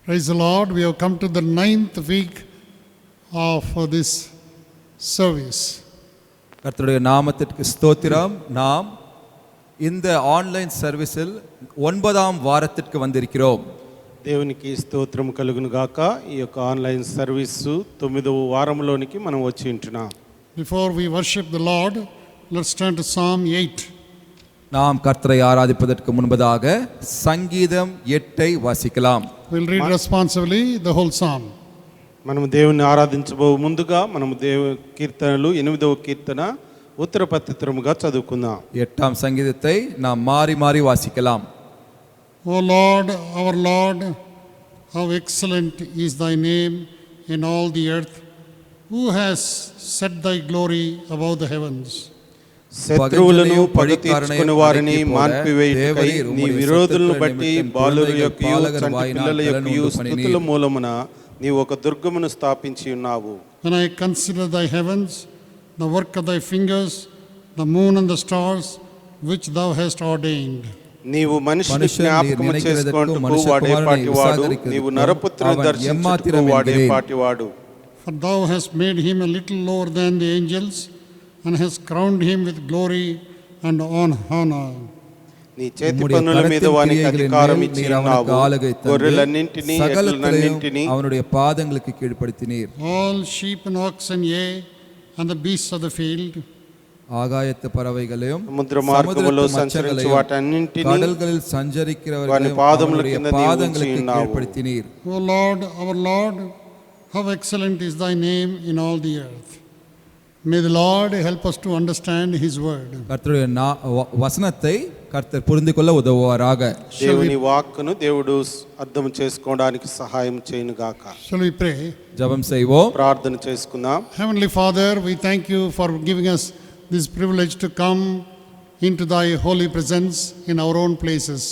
Praise the Lord. We have come to the 9th week of this service. கர்த்தருடைய நாமத்திற்கு ஸ்தோத்திரம். நாம் இந்த ஆன்லைன் சர்வீஸில் 9ஆம் வாரத்திற்கு வந்திருக்கிறோம். దేవునికి స్తోత్రం కలుగును గాక. ఈ యొక్క ఆన్లైన్ సర్వీసు 9వ వారంలోనికి మనం వచ్చి ఉంటున్నాం. Before we worship the Lord, let's turn to Psalm 8. நாம் கர்த்தரை ஆராதிப்பதற்கு முன்பதாக சங்கீதம் 8ஐ வாசிக்கலாம். We'll read responsively the whole psalm. మనం దేవుని ఆరాధించబో ముందుగా మనం కీర్తనలు 8వ కీర్తన ఉత్తరపత్తిత్రముగా చదువుకుందాం. 8ஆம் சங்கீதத்தை நாம் மாறி மாறி வாசிக்கலாம். O Lord, our Lord, how excellent is thy name in all the earth. Who has set thy glory above the heavens? శత్రువులను పగ తీర్చుకుని వారిని మాన్పివేయుటకై నీ విరోధులను బట్టి బాలుర యొక్కయు చంటి పిల్లల యొక్కయు స్తుతుల మూలమున నీవు ఒక దుర్గమును స్థాపించి ఉన్నావు. When I consider thy heavens, the work of thy fingers, the moon and the stars which thou hast ordained. నీవు మనిషిని జ్ఞాపకం చేసుకొనుటకు వాడే పాటివాడు, నీవు నరపుత్రుని దర్శించుటకు వాడే పాటివాడు. For thou hast made him a little lower than the angels, and has crowned him with glory and honor. నీ చేతి పన్నుల మీద వానికి అధికారం ఇచ్చి ఉన్నావు. గొర్రెలన్నింటినీ ఎడ్లన్నింటినీ அவருடைய பாதங்களுக்கு கீழ்ப்படுத்தினீர். All sheep and oxen, yea, and the beasts of the field. ஆகாயத்து பறவைகளையும் సముద్ర మార్గములో సంచరించు వాటన్నింటినీ கடல்களில் சஞ்சரிக்கிறவர்களையும் పాదముల కింద பாதங்களுக்கு கீழ்ப்படுத்தினீர். O Lord, our Lord, how excellent is thy name in all the earth. May the Lord help us to understand his word. கர்த்தருடைய வசனத்தை கர்த்தர் புரிந்து கொள்ள உதவுவாராக. దేవుని వాక్కును దేవుడు అర్థం చేసుకోవడానికి సహాయం చేయను గాక. Shall we pray? ஜெபம் செய்வோம். ప్రార్థన చేసుకుందాం. Heavenly Father, we thank you for giving us this privilege to come into thy holy presence in our own places.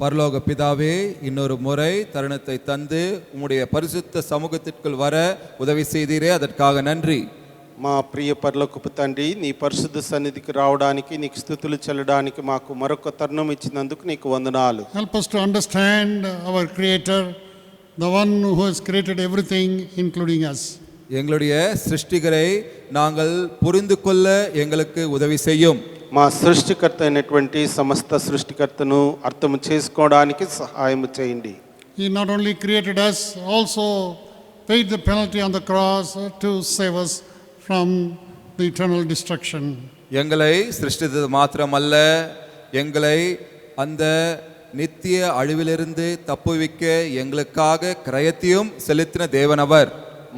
பரலோக பிதாவே, இன்னொரு முறை தருணத்தை தந்து உம்முடைய பரிசுத்த சமூகத்திற்குள் வர உதவி செய்தீரே, அதற்காக நன்றி. మా ప్రియ పరలోకపు తండ్రి, నీ పరిశుద్ధ సన్నిధికి రావడానికి, నీకు స్తుతులు చెల్లడానికి మాకు మరొక తరుణం ఇచ్చినందుకు నీకు వందనాలు. Help us to understand our Creator, the one who has created everything including us. எங்களுடைய சிருஷ்டிகரை நாங்கள் புரிந்து கொள்ள எங்களுக்கு உதவி செய்யும். మా సృష్టికర్త అయినటువంటి సమస్త సృష్టికర్తను అర్థం చేసుకోవడానికి సహాయం చేయండి. He not only created us, also paid the penalty on the cross to save us from the eternal destruction. எங்களை சிருஷ்டித்தது மாத்திரமல்ல, எங்களை அந்த நித்திய அழிவிலிருந்து தப்புவிக்க எங்களுக்காக கிரயத்தையும் செலுத்தின தேவனவர்.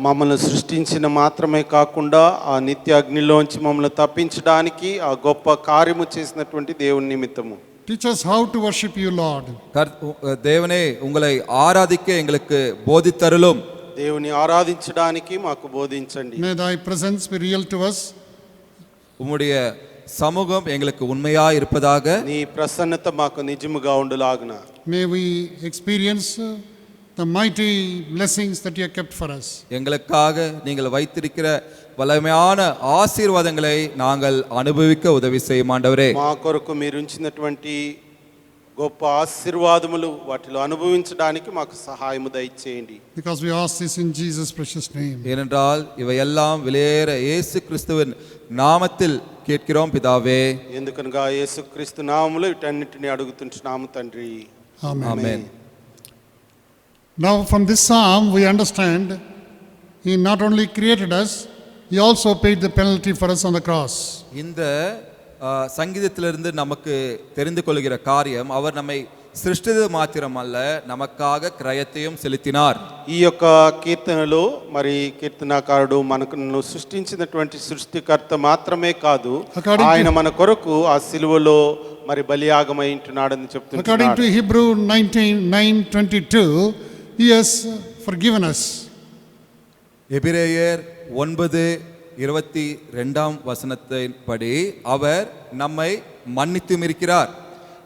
మమ్మల్ని సృష్టించిన మాత్రమే కాకుండా ఆ నిత్య అగ్నిలోంచి మమ్మల్ని తప్పించడానికి ఆ గొప్ప కార్యము చేసినటువంటి దేవుని నిమిత్తము. Teach us how to worship you, Lord. தேவனே, உங்களை ஆராதிக்க எங்களுக்கு போதித்தருளும். దేవుని ఆరాధించడానికి మాకు బోధించండి. May thy presence be real to us. உம்முடைய சமூகம் எங்களுக்கு உண்மையாய் இருப்பதாக. నీ ప్రసన్నత మాకు నిజముగా ఉండులాగున. May we experience the mighty blessings that you have kept for us. எங்களுக்காக நீங்கள் வைத்திருக்கிற வல்லமையான ஆசீர்வாதங்களை நாங்கள் அனுபவிக்க உதவி செய்யும் ஆண்டவரே. మా కొరకు మీరు ఉంచినటువంటి గొప్ప ఆశీర్వాదములు వాటిలో అనుభవించడానికి మాకు సహాయము దయచేయండి. Because we ask this in Jesus' precious name. ஏனென்றால் இவையெல்லாம் விலையேற இயேசு கிறிஸ்துவின் நாமத்தில் கேட்கிறோம் பிதாவே. ఎందుకనగా యేసుక్రీస్తు నామములో వీటన్నిటిని అడుగుతుంటున్నాము తండ్రి. ఆమేన్. Now from this psalm we understand he not only created us, he also paid the penalty for us on the cross. இந்த சங்கீதத்திலிருந்து நமக்கு தெரிந்து கொள்கிற காரியம், அவர் நம்மை సృష్టిది మాత్రమల్ల நமக்காக క్రయத்தையும் செலுத்தினார். ఈ యొక్క కీర్తనలో మరి కీర్తనకారుడు మనకు సృష్టించినటువంటి సృష్టికర్త మాత్రమే కాదు, ఆయన మన కొరకు ఆ సిలువలో మరి బలియాగమై ఉంటున్నాడని చెప్తున్నాడు. According to Hebrew 9:22, he has forgiven us. எபிரேயர் 9:22 வசனத்தின்படி அவர் நம்மை மன்னித்தும் இருக்கிறார்.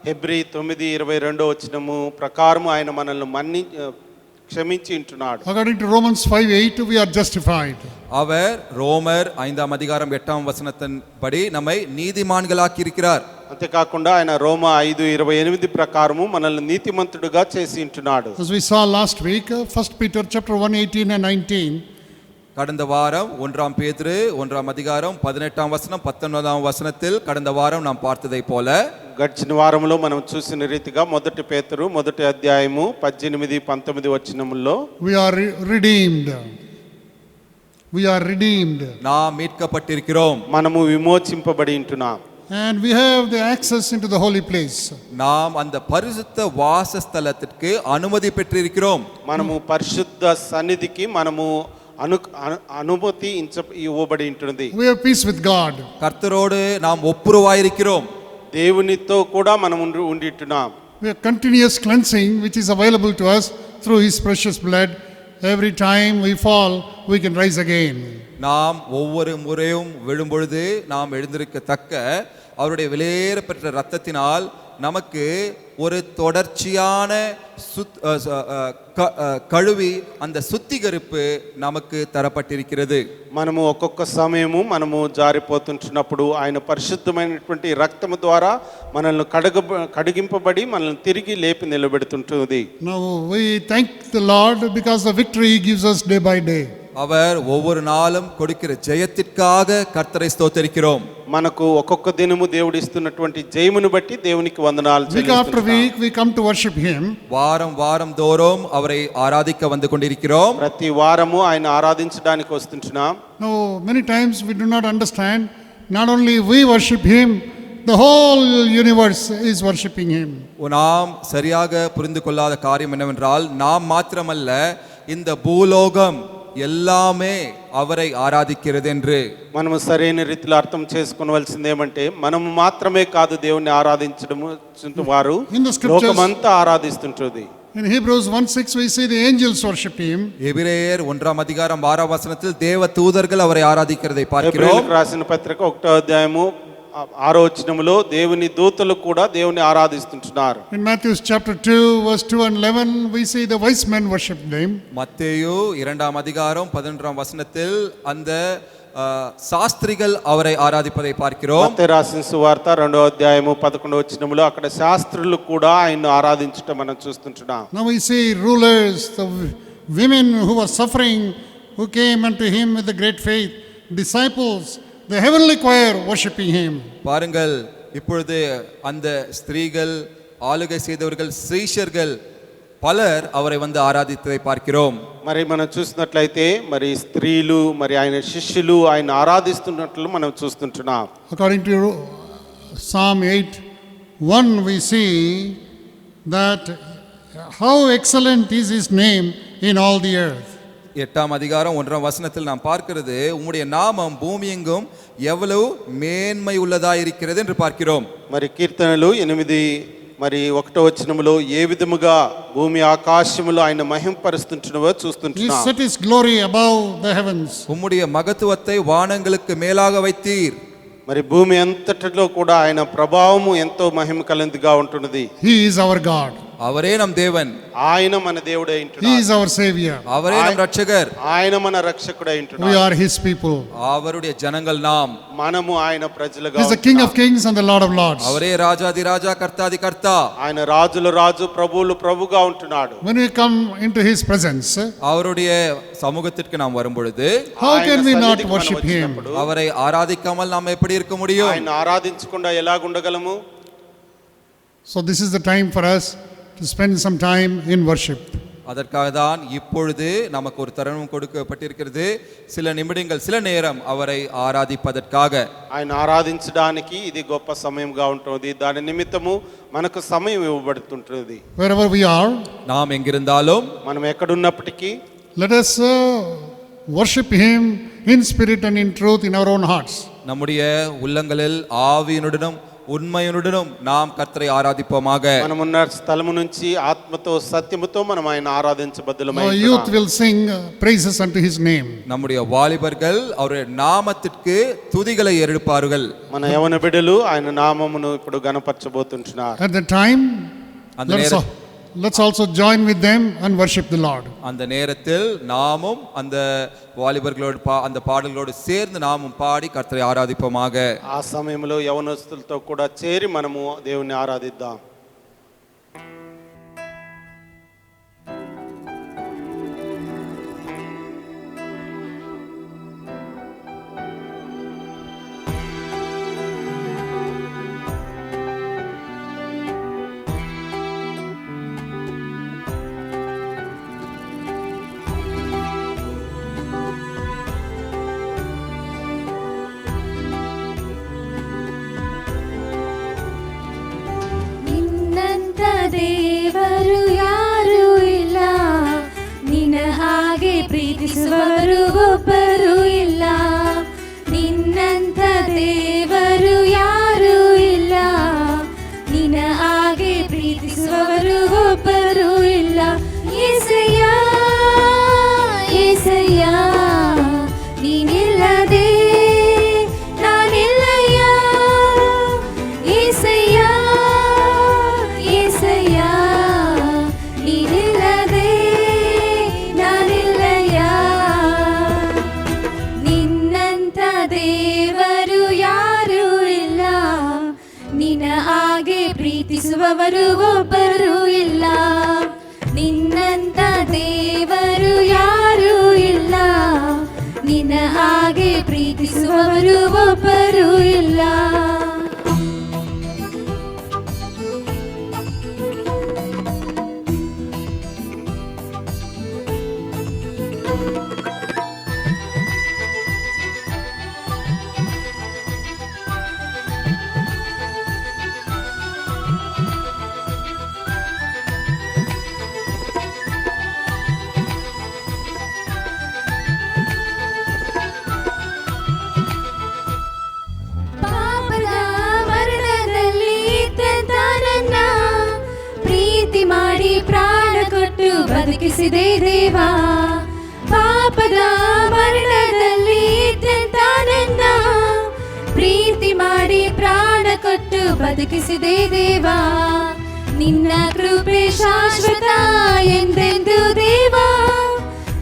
హెబ్రీ 9:22 వచనము ప్రకారం ఆయన మనల్ని క్షమించి ఉంటున్నాడు. According to Romans 5:8, we are justified. அவர் ரோமர் 5:8 படி நம்மை நீதிமான்களாக்கி இருக்கிறார். అంతేకాకుండా ఆయన రోమా 5:28 ప్రకారము మనల్ని నీతిమంతుడుగా చేసి ఉంటున్నాడు. As we saw last week, 1 Peter chapter 1:18 and 19. கடந்த வாரம் 1 பேதுரு 1 18 19 கடந்த வாரம் நாம் பார்த்ததை போல గడిచిన వారంలో మనం చూసిన రీతిగా మొదటి పేతురు మొదటి అధ్యాయము 18 19 వచనముల్లో We are redeemed. We are redeemed. நாம் மீட்கப்பட்டிருக்கிறோம். మనము విమోచింపబడి ఉంటున్నాం. And we have the access into the holy place. நாம் அந்த பரிசுத்த வாசஸ்தலத்திற்கு அனுமதி பெற்றிருக்கிறோம். మనము పరిశుద్ధ సన్నిధికి మనము అనుమతి ఇవ్వబడి ఉంటుంది. We have peace with God. கர்த்தரோடு நாம் ஒப்புரவாயிருக்கிறோம். దేవునితో కూడా మనం ఉండిట్టున్నాం. We have continuous cleansing which is available to us through his precious blood. Every time we fall, we can rise again. நாம் ஒவ்வொரு முறையும் விழும்பொழுது நாம் எழுந்திருக்கத்தக்க அவருடைய விலையேறப்பெற்ற இரத்தத்தினால் நமக்கு ஒரு தொடர்ச்சியான கழுவி அந்த சுத்திகரிப்பு நமக்கு தரப்பட்டிருக்கிறது. మనము ఒక్కొక్క సమయము మనము జారిపోతుంటున్నప్పుడు ఆయన పరిశుద్ధమైనటువంటి రక్తము ద్వారా మనల్ని కడిగింపబడి మనల్ని తిరిగి లేపి నిలబెడుతుంటుంది. Now we thank the Lord because the victory he gives us day by day. அவர் ஒவ்வொரு நாளும் கொடுக்கிற ஜெயத்திற்காக கர்த்தரை ஸ்தோத்திரிக்கிறோம். మనకు ఒక్కొక్క దినము దేవుడు ఇస్తున్నటువంటి జయమును బట్టి దేవునికి వందనాలు చెల్లిస్తున్నాం. Week after week we come to worship him. వారం దోறும் அவரை ஆராதிக்க வந்து கொண்டிருக்கிறோம். ప్రతి వారము ఆయన ఆరాధించడానికి వస్తుంటున్నాం. Now many times we do not understand, not only we worship him, the whole universe is worshiping him. நாம் சரியாக புரிந்து கொள்ளாத காரியம் என்னவென்றால் நாம் மாத்திரமல்ல இந்த பூலோகம் எல்லாமே அவரை ఆరాధిக்கிறது என்று మనము సరైన రీతిలో అర్థం చేసుకోవాల్సింది ఏమంటే మనము మాత్రమే కాదు దేవుని ఆరాధించడము వారు లోకమంతా ఆరాధిస్తుంటుంది. In Hebrews 1:6 we see the angels worship him. எபிரேயர் 1:6 தேவ தூதர்கள் அவரை ஆராதிக்கிறதை பார்க்கிறோம். எபிரேயருக்கு రాసిన పత్రిక 1వ అధ్యాయము 6వ వచనములో దేవుని దూతలు కూడా దేవుని ఆరాధిస్తుంటున్నారు. In Matthew chapter 2 verse 2 and 11 we see the wise men worship him. மத்தேயு 2:11 அந்த శాస్త్రిகள் அவரை ఆరాధిப்பதை பார்க்கிறோம். మత్తయి రాసిన సువార్త 2వ అధ్యాయము 11వ వచనములో అక్కడ శాస్త్రులు కూడా ఆయన్ను ఆరాధించటం మనం చూస్తుంటున్నాం. Now we see rulers, the women who were suffering, who came unto him with the great faith, disciples, the heavenly choir worshiping him. பாருங்கள், இப்பொழுது அந்த ஸ்திரீகள், ஆளுகை செய்தவர்கள், ஸ்ரீஷர்கள் பலர் அவரை வந்து ஆராதித்ததை பார்க்கிறோம். మరి మనం చూసినట్లయితే మరి స్త్రీలు మరి ఆయన శిష్యులు ఆయన ఆరాధిస్తున్నట్లు మనం చూస్తుంటున్నాం. According to Psalm 8:1 we see that how excellent is his name in all the earth. 8:1 நாம் பார்க்கிறது உம்முடைய நாமம் பூமியெங்கும் எவ்வளவு மேன்மை உள்ளதாயிருக்கிறது என்று பார்க்கிறோம். మరి కీర్తనలు 8 మరి 1వ వచనములో ఏ విధముగా భూమి ఆకాశములు ఆయన మహింపరుస్తుంటున్నవో చూస్తుంటున్నాం. He set his glory above the heavens. உம்முடைய மகத்துவத்தை வானங்களுக்கு மேலாக வைத்தீர். మరి భూమి అంతటిలో కూడా ఆయన ప్రభావము ఎంతో మహిమ కలిగినదిగా ఉంటున్నది. He is our God. அவரே நம் தேவன். ఆయన మన దేవుడై ఉంటున్నాడు. He is our savior. அவரே நம் ரட்சகர். ఆయన మన రక్షకుడై ఉంటున్నాడు. We are his people. அவருடைய ஜனங்கள் நாம். మనము ఆయన ప్రజలుగా. He is the King of Kings and the Lord of Lords. அவரே ராஜாதி ராஜா கர்த்தாதி கர்த்தா. ఆయన రాజుల రాజు ప్రభువులు ప్రభుగా ఉంటున్నాడు. When we come into his presence, அவருடைய சமூகத்திற்கு நாம் வரும்பொழுது how can we not worship him? அவரை ஆராதிக்காமல் நாம் எப்படி இருக்க முடியும்? ఆయన ఆరాధించకుండా ఎలా ఉండగలము? So this is the time for us to spend some time in worship. அதற்காக தான் இப்பொழுது நமக்கு ஒரு தருணம் கொடுக்கப்பட்டிருக்கிறது. சில நிமிடங்கள், சில நேரம் அவரை ஆராதிப்பதற்காக. ఆయన ఆరాధించడానికి ఇది గొప్ప సమయంగా ఉంటుంది. దాని నిమిత్తము మనకు సమయం ఇవ్వబడుతుంటుంది. Wherever we are, நாம் எங்கிருந்தாலும், మనం ఎక్కడున్నప్పటికీ let us worship him in spirit and in truth in our own hearts. நம்முடைய உள்ளங்களில் ஆவியினுடனும் உண்மையுடனும் நாம் கர்த்தரை ஆராதிப்போமாக. మనమున్న స్థలము నుంచి ఆత్మతో సత్యముతో మనం ఆయన ఆరాధించబద్దులమై Our youth will sing praises unto his name. நம்முடைய வாலிபர்கள் அவருடைய நாமத்திற்கு துதிகளை எழுப்பார்கள். మన యవన బిడ్డలు ఆయన నామమును ఇప్పుడు గణపరచబోతుంటున్నారు. At the time, let's also join with them and worship the Lord. அந்த நேரத்தில் நாமும் அந்த వాలిబర్களோடு அந்த పాటలோடு சேர்ந்து నామం పాడి కర్తரை ఆరాధింపమాగ. ఆ సమయంలో యవనస్తులతో కూడా చేరి మనము దేవుని ఆరాధిద్దాం. ದೇವರು ಯಾರೂ ಇಲ್ಲ, ನಿನ್ನ ಹಾಗೆ ಪ್ರೀತಿಸುವವರು ಒಬ್ಬರು ಇಲ್ಲ. ನಿನ್ನಂಥ ದೇವರು ಯಾರೂ ಇಲ್ಲ, ನಿನ್ನ ಹಾಗೆ ಪ್ರೀತಿಸುವವರು ಒಬ್ಬರು ಇಲ್ಲ. యేసయ్య యేసయ్య ನೀನಿಲ್ಲದೆ ನಾನಿಲ್ಲಯ್ಯ. యేసయ్య యేసయ్య ನೀನಿಲ್ಲದೆ ನಾನಿಲ್ಲಯ್ಯ. ನಿನ್ನಂಥ ದೇವರು ಯಾರೂ ಇಲ್ಲ, ನಿನ್ನ ಹಾಗೆ ಪ್ರೀತಿಸುವವರು ಒಬ್ಬರು ಇಲ್ಲ. ನಿನ್ನಂಥ ದೇವರು ಯಾರೂ ಇಲ್ಲ, ನಿನ್ನ ಹಾಗೆ ಪ್ರೀತಿಸುವವರು ಒಬ್ಬರು ಇಲ್ಲ. ಪಾಪದ ಮರಣದಲ್ಲಿ ಇದ್ದಂತ ನನ್ನ ಪ್ರೀತಿ ಮಾಡಿ ಪ್ರಾಣ ಕೊಟ್ಟು ಬದುಕಿಸಿದೆ ದೇವ. ಪಾಪದ ಮರಣದಲ್ಲಿ ಇದ್ದಂತ ನನ್ನ ಪ್ರೀತಿ ಮಾಡಿ ಪ್ರಾಣ ಕೊಟ್ಟು ಬದುಕಿಸಿದೆ ದೇವ. ನಿನ್ನ ಕೃಪೆ ಶಾಶ್ವತ ಎಂದೆಂದು ದೇವ,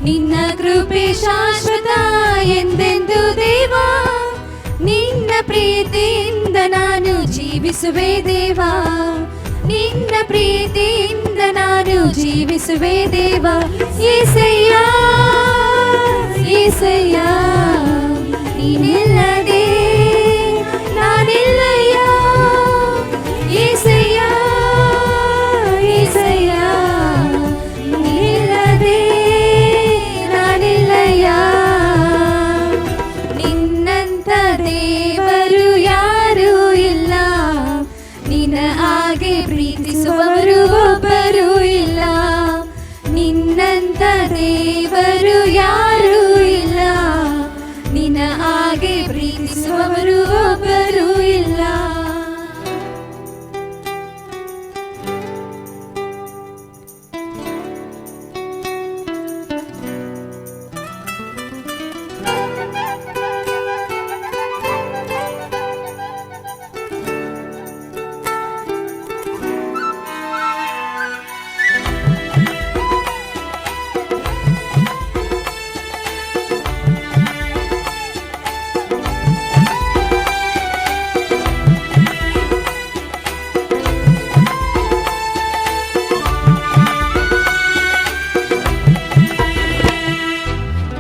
ನಿನ್ನ ಕೃಪೆ ಶಾಶ್ವತ ಎಂದೆಂದು ದೇವ. ನಿನ್ನ ಪ್ರೀತಿಯಿಂದ ನಾನು ಜೀವಿಸುವೆ ದೇವ, ನಿನ್ನ ಪ್ರೀತಿಯಿಂದ ನಾನು ಜೀವಿಸುವೆ ದೇವ. యేసయ్య యేసయ్య ನೀನಿಲ್ಲದೆ ನಾನಿಲ್ಲಯ್ಯ. యేసయ్య యేసయ్య ನೀನಿಲ್ಲದೆ ನಾನಿಲ್ಲಯ್ಯ. ನಿನ್ನಂಥ ದೇವರು ಯಾರೂ ಇಲ್ಲ, ನಿನ್ನ ಹಾಗೆ ಪ್ರೀತಿಸುವವರು ಒಬ್ಬರು ಇಲ್ಲ. ನಿನ್ನಂಥ ದೇವರು ಯಾರೂ ಇಲ್ಲ, ನಿನ್ನ ಹಾಗೆ ಪ್ರೀತಿಸುವವರು ಒಬ್ಬರು ಇಲ್ಲ.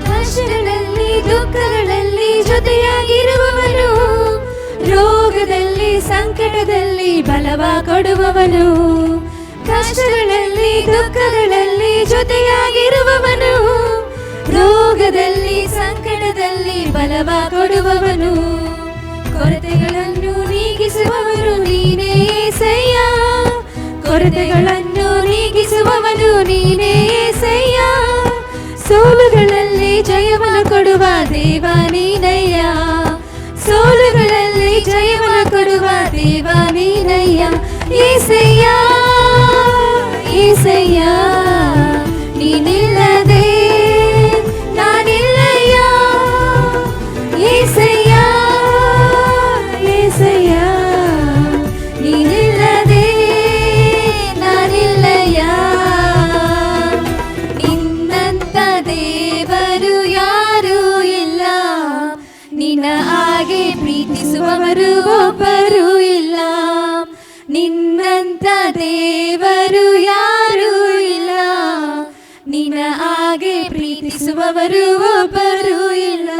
ಕಷ್ಟಗಳಲ್ಲಿ ದುಃಖಗಳಲ್ಲಿ ಜೊತೆಯಾಗಿರುವವನು, ರೋಗದಲ್ಲಿ ಸಂಕಟದಲ್ಲಿ ಬಲವ ಕೊಡುವವನು. ಕಷ್ಟಗಳಲ್ಲಿ ದುಃಖಗಳಲ್ಲಿ ಜೊತೆಯಾಗಿರುವವನು, ರೋಗದಲ್ಲಿ ಸಂಕಟದಲ್ಲಿ ಬಲವ ಕೊಡುವವನು. ಕೊರತೆಗಳನ್ನು ನೀಗಿಸುವವರು ನೀನೇ యేసయ్య, ಕೊರತೆಗಳನ್ನು ನೀಗಿಸುವವನು ನೀನೇ యేసయ్ಯ. ಸೋಲುಗಳಲ್ಲಿ ಜಯವನ್ನು ಕೊಡುವ ದೇವ ನೀನಯ್ಯ, ಸೋಲುಗಳಲ್ಲಿ ಜಯವನ್ನು ಕೊಡುವ ದೇವ ನೀನಯ್ಯ. యేసయ్య యేసయ్య ನೀನಿಲ್ಲದೆ ನಾನಿಲ್ಲಯ್ಯ. యేసయ్య యేసయ్య ನೀನಿಲ್ಲದೆ ನಾನಿಲ್ಲಯ್ಯ. ಪ್ರೀತಿಸುವವರು ಒಬ್ಬರು ಇಲ್ಲ, ನಿನ್ನಂತ ದೇವರು ಯಾರೂ ಇಲ್ಲ, ನಿನ್ನ ಹಾಗೆ ಪ್ರೀತಿಸುವವರು ಒಬ್ಬರು ಇಲ್ಲ.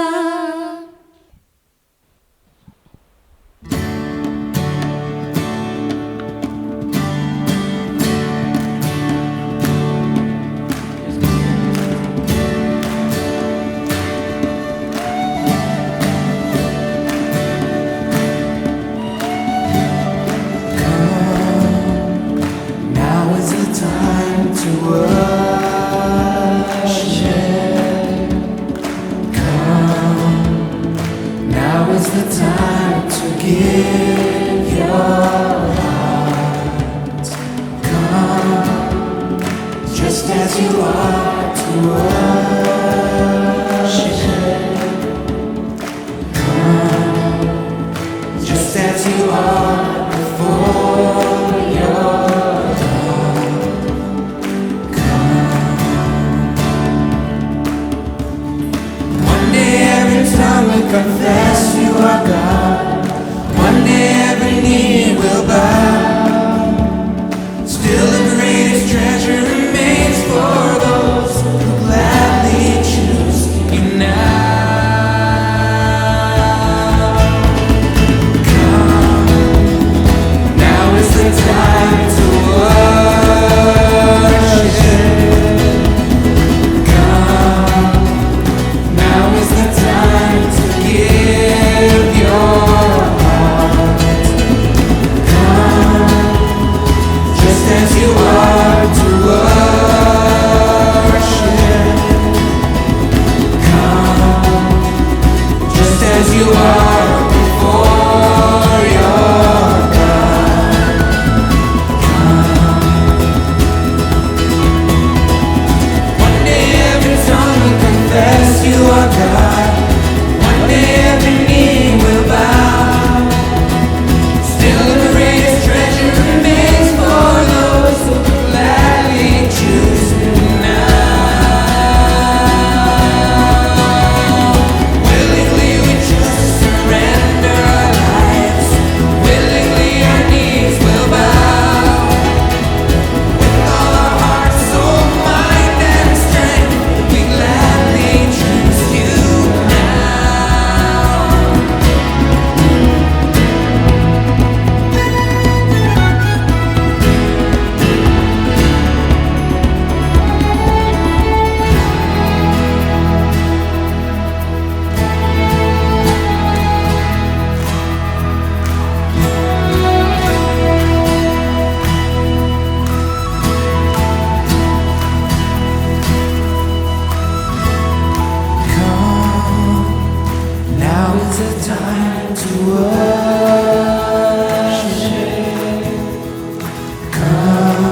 Confess you are God. One day every knee will bow. Still the greatest treasure remains for those who gladly choose you now. Come, now is the time to worship. Come, now is the time to give your heart. Come, just as you are to worship. Come, just as you are before your God. Come. One day every tongue will confess you are God. One day every knee will bow. Still the greatest treasure remains for those who gladly choose Him now. Willingly we just surrender our lives. Willingly our knees will bow. With all our heart, soul, mind, and strength, we gladly choose You now. Now is the time to worship. Come,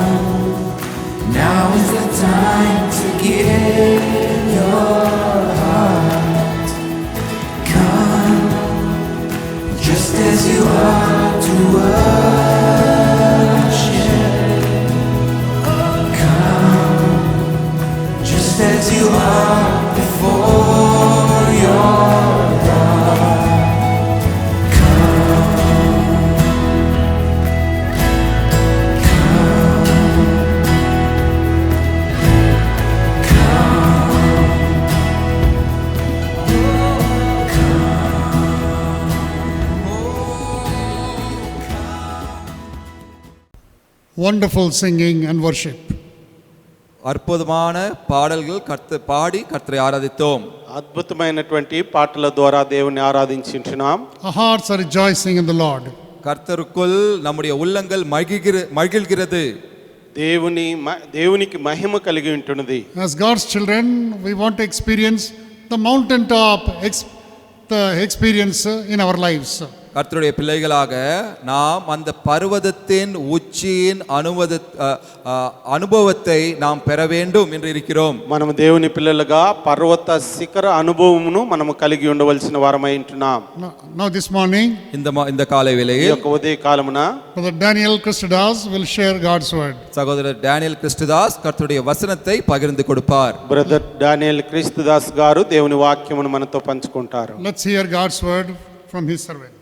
now is the time to give your heart. Come, just as you are to worship. Come, just as you are before your Wonderful singing and worship. அற்புதமான பாடல்கள் பாடி கர்த்தரை ஆராதித்தோம். అద్భుతమైనటువంటి పాటల ద్వారా దేవుని ఆరాధించుచున్నాం. Our hearts are rejoicing in the Lord. கர்த்தருக்குள் நம்முடைய உள்ளங்கள் மகிழ்கிறது. దేవునికి మహిమ కలిగి ఉంటున్నది. As God's children, we want to experience the mountaintop the experience in our lives. கர்த்தருடைய பிள்ளைகளாக நாம் அந்த பர்வதத்தின் உச்சியின் அனுபவத்தை நாம் பெற வேண்டும் என்று இருக்கிறோம். మనము దేవుని పిల్లలుగా పర్వత శిఖర అనుభవమును మనము కలిగి ఉండవలసిన వారమై ఉంటున్నాం. Now this morning, இந்த காலை ఈ வேளையில் యొక్క ఉదయ కాలమున Brother Daniel Christodas will share God's word. சகோதரர் டேனியல் கிறிஸ்துதாஸ் கர்த்தருடைய வசனத்தை பகிர்ந்து கொடுப்பார். బ్రదర్ డానియల్ క్రీస్తుదాస్ గారు దేవుని వాక్యమును మనతో పంచుకుంటారు. Let's hear God's word from his servant.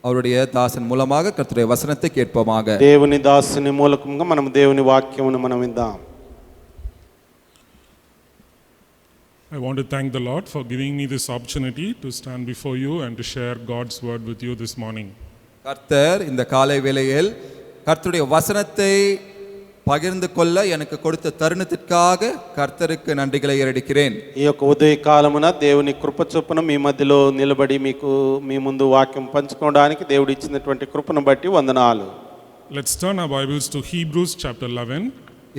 அவருடைய தாசன் மூலமாக கர்த்தருடைய வசனத்தை கேட்போமாக. దేవుని దాసుని మూలకంగా మనం దేవుని వాక్యమును మనం విందాం. I want to thank the Lord for giving me this opportunity to stand before you and to share God's word with you this morning. கர்த்தர் இந்த காலை வேளையில் கர்த்தருடைய வசனத்தை பகிர்ந்து கொள்ள எனக்கு கொடுத்த தருணத்திற்காக கர்த்தருக்கு நன்றிகளை ஏறெடுக்கிறேன். ఈ యొక్క ఉదయ కాలమున దేవుని కృప చొప్పున మీ మధ్యలో నిలబడి మీకు మీ ముందు వాక్యం పంచుకోవడానికి దేవుడు ఇచ్చినటువంటి కృపను బట్టి వందనాలు. Let's turn our Bibles to Hebrews chapter 11.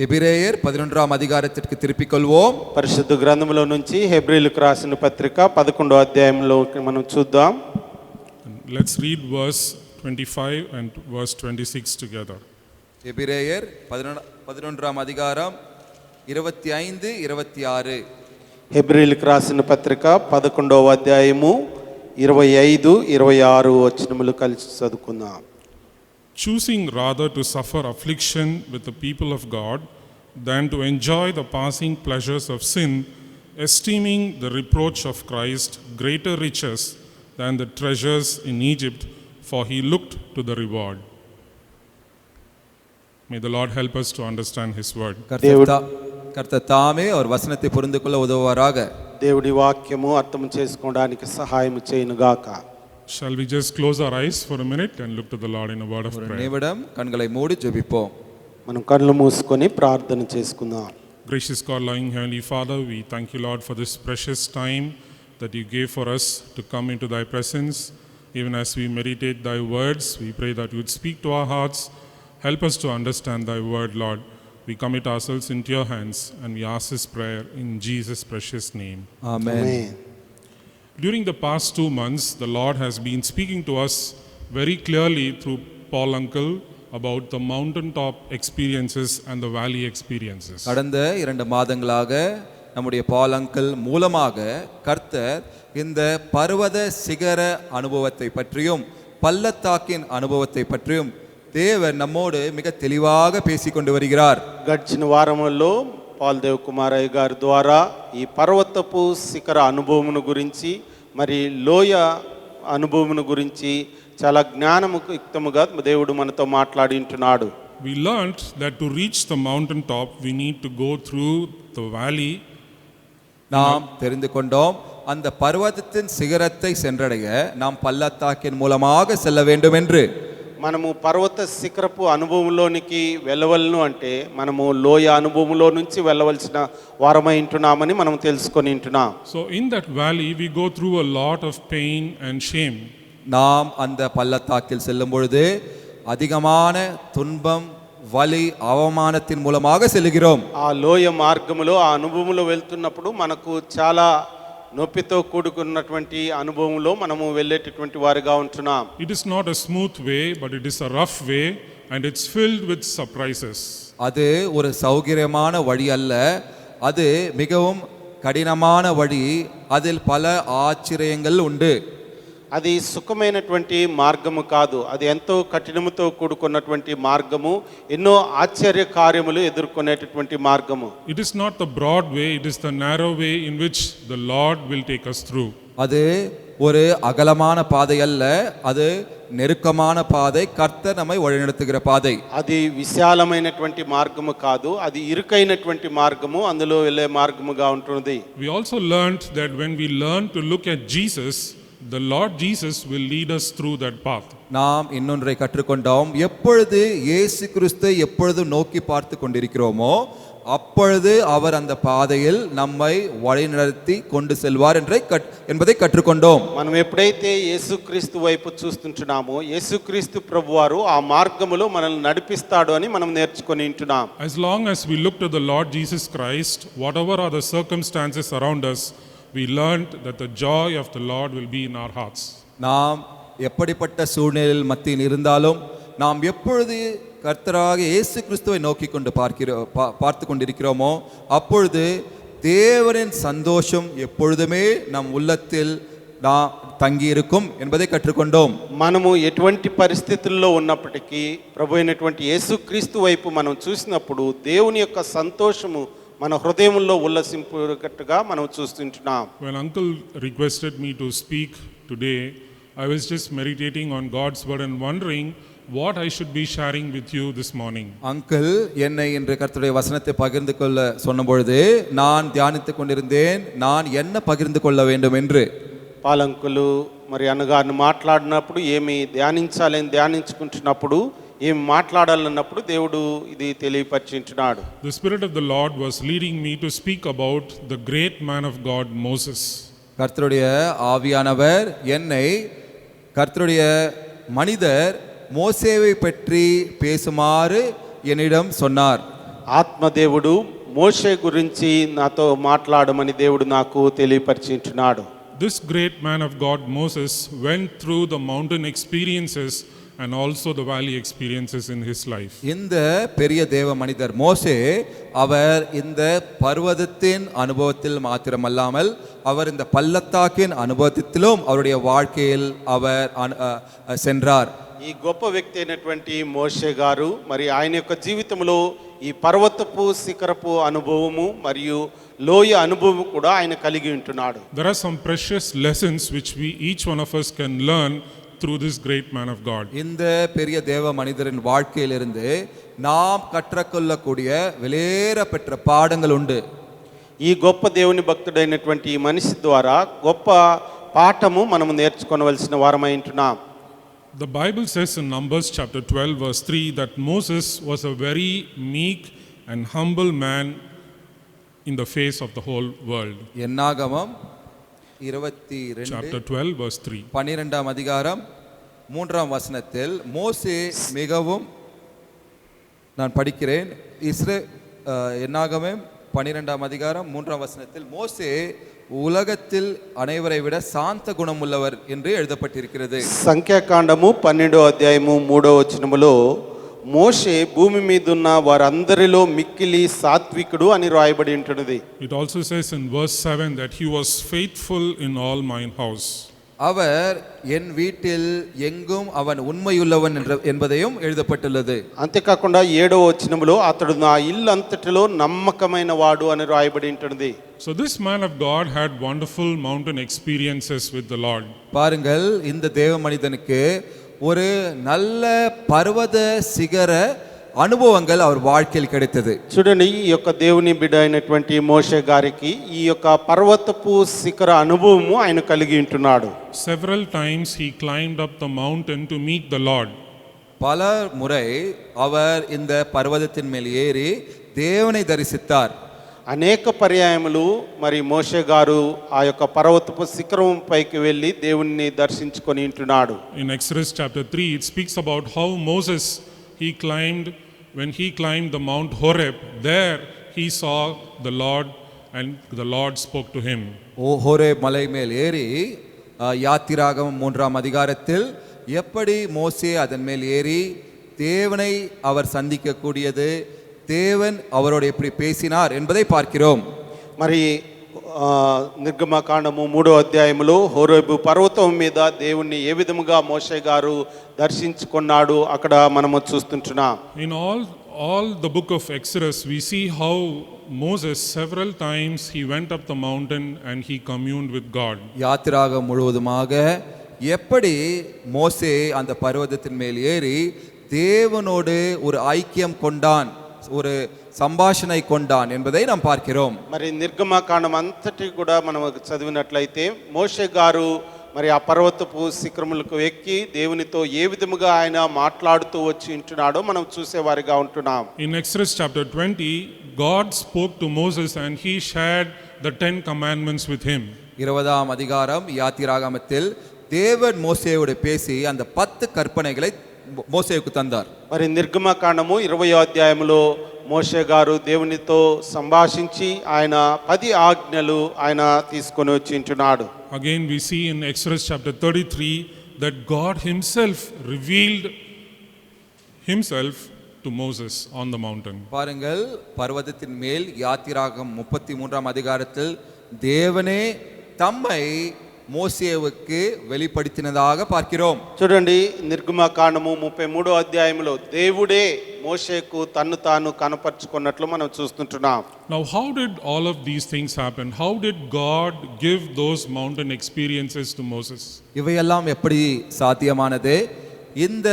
எபிரேயர் 11ஆம் அதிகாரத்திற்கு திருப்பிக் கொள்வோம். పరిశుద్ధ గ్రంథంలో నుంచి హెబ్రీయులకు రాసిన పత్రిక 11వ అధ్యాయంలో మనం చూద్దాం. Let's read verse 25 and verse 26 together. எபிரேயர் 11ஆம் அதிகாரம் 25 26. హెబ్రీయులకు రాసిన పత్రిక 11వ అధ్యాయము 25 26 వచనములు కలిసి చదువుకుందాం. Choosing rather to suffer affliction with the people of God than to enjoy the passing pleasures of sin, esteeming the reproach of Christ greater riches than the treasures in Egypt, for he looked to the reward. May the Lord help us to understand his word. கர்த்தர் தாமே அவர் வசனத்தை புரிந்து கொள்ள உதவுவாராக. దేవుడి వాక్యము అర్థం చేసుకోవడానికి సహాయం చేయనుగాక. Shall we just close our eyes for a minute and look to the Lord in a word of ஒரு prayer? நிமிடம் கண்களை மூடி ஜெபிப்போம். మనం కళ్ళు మూసుకొని ప్రార్థన చేసుకుందాం. Gracious God, loving Heavenly Father, we thank you, Lord, for this precious time that you gave for us to come into thy presence. Even as we meditate thy words, we pray that you would speak to our hearts. Help us to understand thy word, Lord. We commit ourselves into your hands and we ask this prayer in Jesus' precious name. Amen. Amen. During the past 2 months, the Lord has been speaking to us very clearly through Paul Uncle about the mountaintop experiences and the valley experiences. கடந்த 2 மாதங்களாக நம்முடைய பால் uncle மூலமாக கர்த்தர் இந்த பர்வத சிகர அனுபவத்தை பற்றியும் பள்ளத்தாக்கின் அனுபவத்தை பற்றியும் தேவன் நம்மோடு மிக தெளிவாக பேசிக் கொண்டு வருகிறார். గడిచిన వారంలో పాల్దేవ్ కుమారయ్య గారి ద్వారా ఈ పర్వతపు శిఖర అనుభవమును గురించి మరి లోయ అనుభవమును గురించి చాలా జ్ఞానముక్తముగా దేవుడు మనతో మాట్లాడింటున్నాడు. We learned that to reach the mountaintop, we need to go through the valley. நாம் தெரிந்து கொண்டோம் அந்த பர்வதத்தின் சிகரத்தை சென்றடைய நாம் பள்ளத்தாக்கின் மூலமாக செல்ல வேண்டும் என்று. మనము పర్వత శిఖరపు అనుభవంలోనికి వెళ్ళవలను అంటే మనము లోయ అనుభవంలో నుంచి వెళ్ళవలసిన వారమై ఉంటున్నామని మనం తెలుసుకొని ఉంటున్నాం. So in that valley, we go through a lot of pain and shame. நாம் அந்த பள்ளத்தாக்கில் செல்லும் பொழுது அதிகமான துன்பம் வலி அவமானத்தின் மூலமாக செல்கிறோம். ఆ లోయ మార్గములో ఆ అనుభవంలో వెళ్తున్నప్పుడు మనకు చాలా నొప్పితో కూడుకున్నటువంటి అనుభవంలో మనము వెళ్ళేటటువంటి వారిగా ఉంటున్నాం. It is not a smooth way, but it is a rough way and it's filled with surprises. அது ஒரு சௌகரியமான வழி அல்ல, அது மிகவும் கடினமான வழி, அதில் பல ஆச்சரியங்கள் உண்டு. అది సుఖమైనటువంటి మార్గము కాదు, అది ఎంతో కఠినముతో కూడుకున్నటువంటి మార్గము, ఎన్నో ఆశ్చర్య కార్యములు ఎదుర్కొనేటటువంటి మార్గము. It is not the broad way, it is the narrow way in which the Lord will take us through. அது ஒரு அகலமான பாதை அல்ல, அது நெருக்கமான பாதை, கர்த்தர் நம்மை வழிநடத்துகிற பாதை. అది విశాలమైనటువంటి మార్గము కాదు, అది ఇరుకైనటువంటి మార్గము, అందులో వెళ్ళే మార్గముగా ఉంటుంది. We also learned that when we learn to look at Jesus, the Lord Jesus will lead us through that path. நாம் இன்னொன்றை கற்றுக்கொண்டோம், எப்பொழுது இயேசு கிறிஸ்துவை எப்பொழுது நோக்கி பார்த்து கொண்டிருக்கிறோமோ அப்பொழுது அவர் அந்த பாதையில் நம்மை வழிநடத்தி கொண்டு செல்வார் என்பதை கற்றுக்கொண்டோம். మనం ఎప్పుడైతే యేసుక్రీస్తు వైపు చూస్తుంటున్నామో యేసుక్రీస్తు ప్రభువారు ఆ మార్గములో మనల్ని నడిపిస్తాడు అని మనం నేర్చుకొని ఉంటున్నాం. As long as we look to the Lord Jesus Christ, whatever are the circumstances around us, we learned that the joy of the Lord will be in our hearts. நாம் எப்படிப்பட்ட சூழ்நிலையில் மத்தியில் இருந்தாலும் நாம் எப்பொழுது கர்த்தராக இயேசு கிறிஸ்துவை நோக்கி கொண்டு பார்த்து கொண்டிருக்கிறோமோ அப்பொழுது தேவனின் சந்தோஷம் எப்பொழுதுமே நம் உள்ளத்தில் தங்கியிருக்கும் என்பதை கற்றுக்கொண்டோம். మనము ఎటువంటి పరిస్థితుల్లో ఉన్నప్పటికీ ప్రభు అయినటువంటి యేసుక్రీస్తు వైపు మనం చూసినప్పుడు దేవుని యొక్క సంతోషము మన హృదయంలో ఉల్లసింపుగా మనం చూస్తుంటున్నాం. When uncle requested me to speak today, I was just meditating on God's word and wondering what I should be sharing with you this morning. Uncle என்னை இன்று கர்த்தருடைய வசனத்தை பகிர்ந்து கொள்ள சொன்னபொழுது நான் தியானித்துக் கொண்டிருந்தேன் நான் என்ன பகிர்ந்து கொள்ள வேண்டும் என்று. పాలంకులు మరి అన్నగారిని మాట్లాడినప్పుడు ఏమి ధ్యానించాలని ధ్యానించుకుంటున్నప్పుడు ఏమి మాట్లాడాలన్నప్పుడు దేవుడు ఇది తెలియపరిచింటున్నాడు. The Spirit of the Lord was leading me to speak about the great man of God, Moses. கர்த்தருடைய ஆவியானவர் என்னை கர்த்தருடைய மனிதர் மோசேவை பற்றி பேசுமாறு என்னிடம் சொன்னார். ఆత్మదేవుడు మోషే గురించి నాతో మాట్లాడమని దేవుడు నాకు తెలియపరిచింటున్నాడు. This great man of God, Moses, went through the mountain experiences and also the valley experiences in his life. இந்த பெரிய தேவ மனிதர் மோசே அவர் இந்த பர்வதத்தின் அனுபவத்தில் மாத்திரமல்லாமல் அவர் இந்த பள்ளத்தாக்கின் அனுபவத்திலும் அவருடைய வாழ்க்கையில் அவர் சென்றார். ఈ గొప్ప వ్యక్తి అయినటువంటి మోషే గారు మరి ఆయన యొక్క జీవితంలో ఈ పర్వతపు శిఖరపు అనుభవము మరియు లోయ అనుభవం కూడా ఆయన కలిగి ఉంటున్నాడు. There are some precious lessons which we each one of us can learn through this great man of God. இந்த பெரிய தேவ மனிதரின் வாழ்க்கையிலிருந்து நாம் கற்றுக்கொள்ளக்கூடிய விலையேற பெற்ற பாடங்கள் உண்டு. ఈ గొప్ప దేవుని భక్తుడైనటువంటి ఈ మనిషి ద్వారా గొప్ప పాఠము మనము నేర్చుకోవలసిన వారమై ఉంటున్నాం. The Bible says in Numbers chapter 12 verse 3 that Moses was a very meek and humble man in the face of the whole world. என்னாகமம் 22 Chapter 12 verse 3. 12ஆம் அதிகாரம் 3ஆம் வசனத்தில் மோசே மிகவும் நான் படிக்கிறேன். என்னாகமம் 12ஆம் அதிகாரம் 3ஆம் வசனத்தில் மோசே உலகத்தில் அனைவரை விட சாந்த குணம் உள்ளவர் என்று எழுதப்பட்டிருக்கிறது. సంఖ్యాకాండము 12వ అధ్యాయము 3వ వచనములో మోషే భూమి మీద ఉన్న వారందరిలో మిక్కిలి సాత్వికుడు అని రాయబడి ఉంటున్నది. It also says in verse 7 that he was faithful in all mine house. அவர் என் வீட்டில் எங்கும் அவன் உண்மையுள்ளவன் என்பதையும் எழுதப்பட்டுள்ளது. అంతేకాకుండా 7వ వచనములో అతడు నా ఇల్లు అంతటిలో నమ్మకమైన వాడు అని రాయబడి ఉంటున్నది. So this man of God had wonderful mountain experiences with the Lord. பாருங்கள் இந்த தேவ மனிதனுக்கு ஒரு நல்ல பர்வத சிகர అనుభవంగా அவர் வாழ்க்கையில் கிடைத்தது. చూడండి ఈ యొక్క దేవుని బిడ్డ అయినటువంటి మోషే గారికి ఈ యొక్క పర్వతపు శిఖర అనుభవము ఆయన కలిగి ఉంటున్నాడు. Several times he climbed up the mountain to meet the Lord. பல முறை அவர் இந்த பர்வதத்தின் மேல் ஏறி தேவனை தரிசித்தார். అనేక పర్యాయములు మరి మోషే గారు ఆ యొక్క పర్వతపు శిఖరం పైకి వెళ్ళి దేవుణ్ణి దర్శించుకొని ఉంటున్నాడు. In Exodus chapter 3 it speaks about how Moses when he climbed the Mount Horeb, there he saw the Lord and the Lord spoke to him. Horeb மலை மேல் ஏறி யாத்திராகமம் 3ஆம் அதிகாரத்தில் எப்படி மோசே அதன் மேல் ஏறி தேவனை அவர் சந்திக்க கூடியது, தேவன் அவரோடு எப்படி பேசினார் என்பதை பார்க்கிறோம். మరి నిర్గమకాండము 3వ అధ్యాయములో హోరేబు పర్వతం మీద దేవుణ్ణి ఏ విధముగా మోషే గారు దర్శించుకున్నాడు అక్కడ మనము చూస్తుంటున్నాం. In all the book of Exodus we see how Moses several times he went up the mountain and he communed with God. யாத்திராகமம் முழுவதுமாக எப்படி மோசே அந்த பர்வதத்தின் மேல் ஏறி தேவனோடு ஒரு ஐக்கியம் கொண்டான், ஒரு సంభాషణை கொண்டான் என்பதை நாம் பார்க்கிறோம். మరి నిర్గమకాండం అంతటి కూడా మనం చదివినట్లయితే మోషే గారు మరి ఆ పర్వతపు శిఖరములకు ఎక్కి దేవునితో ఏ విధముగా ఆయన మాట్లాడుతూ వచ్చి ఉంటున్నాడో మనం చూసేవారిగా ఉంటున్నాం. In Exodus chapter 20 God spoke to Moses and he shared the 10 commandments with him. 20ஆம் அதிகாரம் யாத்திராகமத்தில் தேவன் மோசேயோடு பேசி அந்த 10 கற்பனைகளை మోసేకు తందార్. మరి నిర్గమకాండము 20వ అధ్యాయంలో మోషే గారు దేవునితో సంభాషించి ఆయన 10 ఆజ్ఞలు ఆయన తీసుకొని వచ్చి ఉంటున్నాడు. Again we see in Exodus chapter 33 that God himself revealed himself to Moses on the mountain. பாருங்கள், பர்வதத்தின் மேல் யாத்திராகமம் 33ஆம் அதிகாரத்தில் தேவனே தம்மை மோசேவுக்கு வெளிப்படுத்தினதாக பார்க்கிறோம். చూడండి నిర్గమకాండము 33వ అధ్యాయంలో దేవుడే మోషేకు తన్ను తాను కనపరుచుకున్నట్లు మనం చూస్తుంటున్నాం. Now, how did all of these things happen? How did God give those mountain experiences to Moses? இவையெல்லாம் எப்படி சாத்தியமானது? இந்த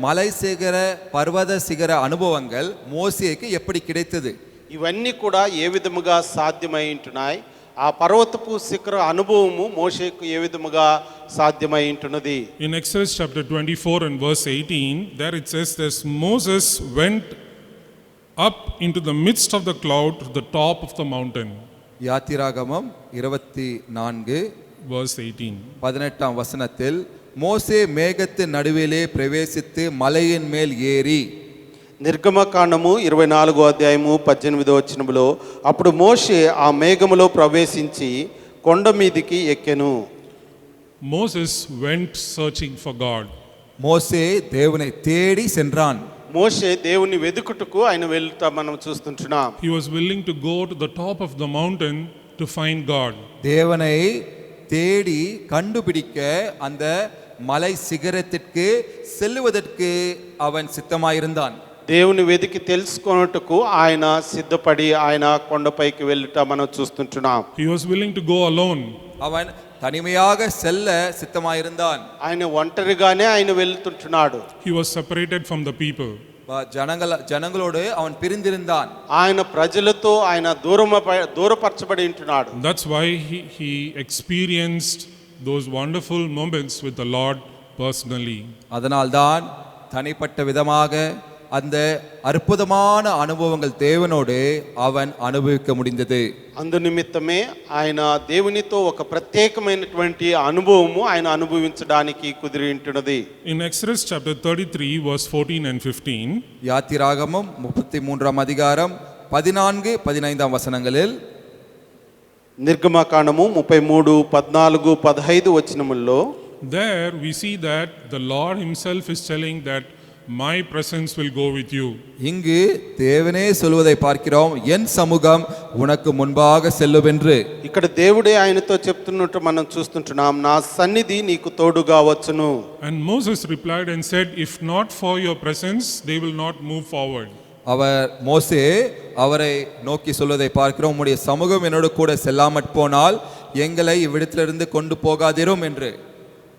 மலை சிகர பர்வத சிகர அனுபவங்கள் மோசேக்கு எப்படி கிடைத்தது? ఇవన్నీ కూడా ఏ విధముగా సాధ్యమై ఉంటున్నాయి? ఆ పర్వతపు శిఖర అనుభవము మోషేకు ఏ విధముగా సాధ్యమై ఉంటున్నది? In Exodus chapter 24 and verse 18, there it says this: Moses went up into the midst of the cloud to the top of the mountain. யாத்திராகமம் 24 Verse 18. 18ஆம் வசனத்தில் மோசே மேகத்தின் நடுவிலே பிரவேசித்து மலையின் மேல் ஏறி. నిర్గమకాండము 24వ అధ్యాయము 18వ వచనములో అప్పుడు మోషే ఆ మేఘములో ప్రవేశించి కొండ మీదికి ఎక్కెను. Moses went searching for God. மோசே தேவனை தேடி சென்றான். మోషే దేవుని వెదుకుటకు ఆయన వెళ్తా మనం చూస్తుంటున్నాం. He was willing to go to the top of the mountain to find God. தேவனை தேடி கண்டுபிடிக்க அந்த மலை சிகரத்திற்கு செல்லுவதற்கு அவன் சித்தமாயிருந்தான். దేవుని వెతికి తెలుసుకొనుటకు ఆయన సిద్ధపడి ఆయన కొండపైకి వెళ్ళుట మనం చూస్తుంటున్నాం. He was willing to go alone. அவன் தனிமையாக செல்ல சித்தமாயிருந்தான். ఆయన ఒంటరిగానే ఆయన వెళ్తుంటున్నాడు. He was separated from the people. ஜனங்களோடு அவன் பிரிந்திருந்தான். ఆయన ప్రజలతో ఆయన దూరపరచబడి ఉంటున్నాడు. That's why he experienced those wonderful moments with the Lord personally. அதனால்தான் தனிப்பட்ட விதமாக அந்த அற்புதமான அனுபவங்கள் தேவனோடு அவன் அனுபவிக்க முடிந்தது. అందు నిమిత్తమే ఆయన దేవునితో ఒక ప్రత్యేకమైనటువంటి అనుభవము ఆయన అనుభవించడానికి కుదిరి ఉంటున్నది. In Exodus chapter 33 verse 14 and 15, யாத்திராகமம் 33ஆம் அதிகாரம் 14 15ஆம் வசனங்களில் నిర్గమకాండము 33 14 15 వచనముల్లో there we see that the Lord himself is telling that my presence will go with you. இங்கு தேவனே சொல்வதை பார்க்கிறோம், என் சமூகம் உனக்கு முன்பாக செல்லும் என்று. ఇక్కడ దేవుడే ఆయనతో చెప్తున్నట్టు మనం చూస్తుంటున్నాం, నా సన్నిధి నీకు తోడుగా వచ్చును. And Moses replied and said, if not for your presence they will not move forward. மோசே அவரை நோக்கி சொல்வதை பார்க்கிறோம், உம்முடைய சமூகம் என்னோடு கூட செல்லாமற் போனால் எங்களை இவ்விடத்திலிருந்து கொண்டு போகாதிரும் என்று.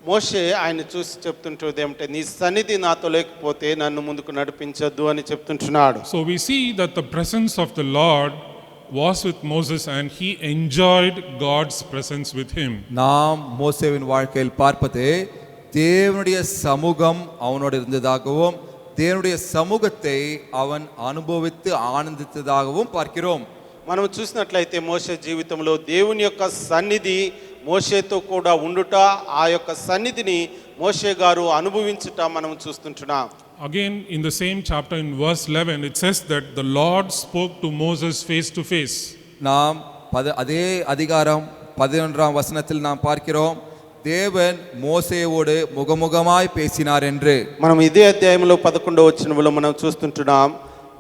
మోషే ఆయన చూసి చెప్తుంటుంది ఏమంటే, నీ సన్నిధి నాతో లేకపోతే నన్ను ముందుకు నడిపించొద్దు అని చెప్తుంటున్నాడు. So we see that the presence of the Lord was with Moses and he enjoyed God's presence with him. நாம் மோசேவின் வாழ்க்கையில் பார்ப்பது தேவனுடைய சமூகம் அவனோடு இருந்ததாகவும் தேவனுடைய சமூகத்தை அவன் அனுபவித்து ஆனந்தித்ததாகவும் பார்க்கிறோம். మనం చూసినట్లయితే మోషే జీవితంలో దేవుని యొక్క సన్నిధి మోషేతో కూడా ఉండుట, ఆ యొక్క సన్నిధిని మోషే గారు అనుభవించుట మనం చూస్తుంటున్నాం. Again in the same chapter in verse 11 it says that the Lord spoke to Moses face to face. நாம் அதே அதிகாரம் 11ஆம் வசனத்தில் நாம் பார்க்கிறோம், தேவன் மோசேயோடு முகமுகமாய் பேசினார் என்று. మనం ఇదే అధ్యాయంలో 11వ వచనంలో మనం చూస్తుంటున్నాం,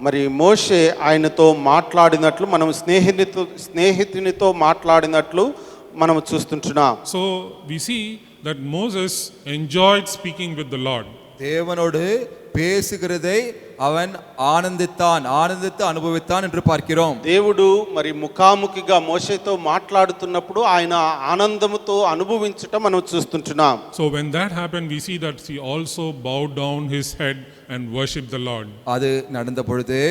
మరి మోషే ఆయనతో మాట్లాడినట్లు, మనం స్నేహితునితో మాట్లాడినట్లు మనం చూస్తుంటున్నాం. So we see that Moses enjoyed speaking with the Lord. தேவனோடு பேசுகிறதை அவன் ஆனந்தித்து அனுபவித்தான் என்று பார்க்கிறோம். దేవుడు మరి ముఖాముఖిగా మోషేతో మాట్లాడుతున్నప్పుడు ఆయన ఆనందముతో అనుభవించుట మనం చూస్తుంటున్నాం. So when that happened we see that he also bowed down his head and worshiped the Lord. அது நடந்த பொழுது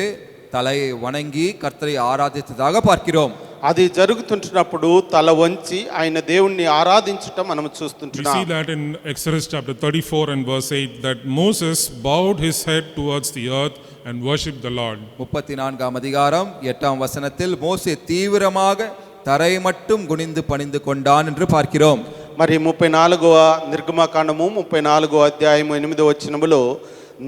தலையை வணங்கி கர்த்தரை ஆராதித்ததாக பார்க்கிறோம். అది జరుగుతుంటున్నప్పుడు తల వంచి ఆయన దేవుణ్ణి ఆరాధించుట మనం We చూస్తుంటున్నాం. see that in Exodus chapter 34 and verse 8 that Moses bowed his head towards the earth and worshipped the Lord. 34ஆம் அதிகாரம் 8ஆம் வசனத்தில் மோசே தீவிரமாக தரை மட்டும் குனிந்து பணிந்து கொண்டான் என்று பார்க்கிறோம். మరి 34వ నిర్గమకాండము 34వ అధ్యాయము 8వ వచనములో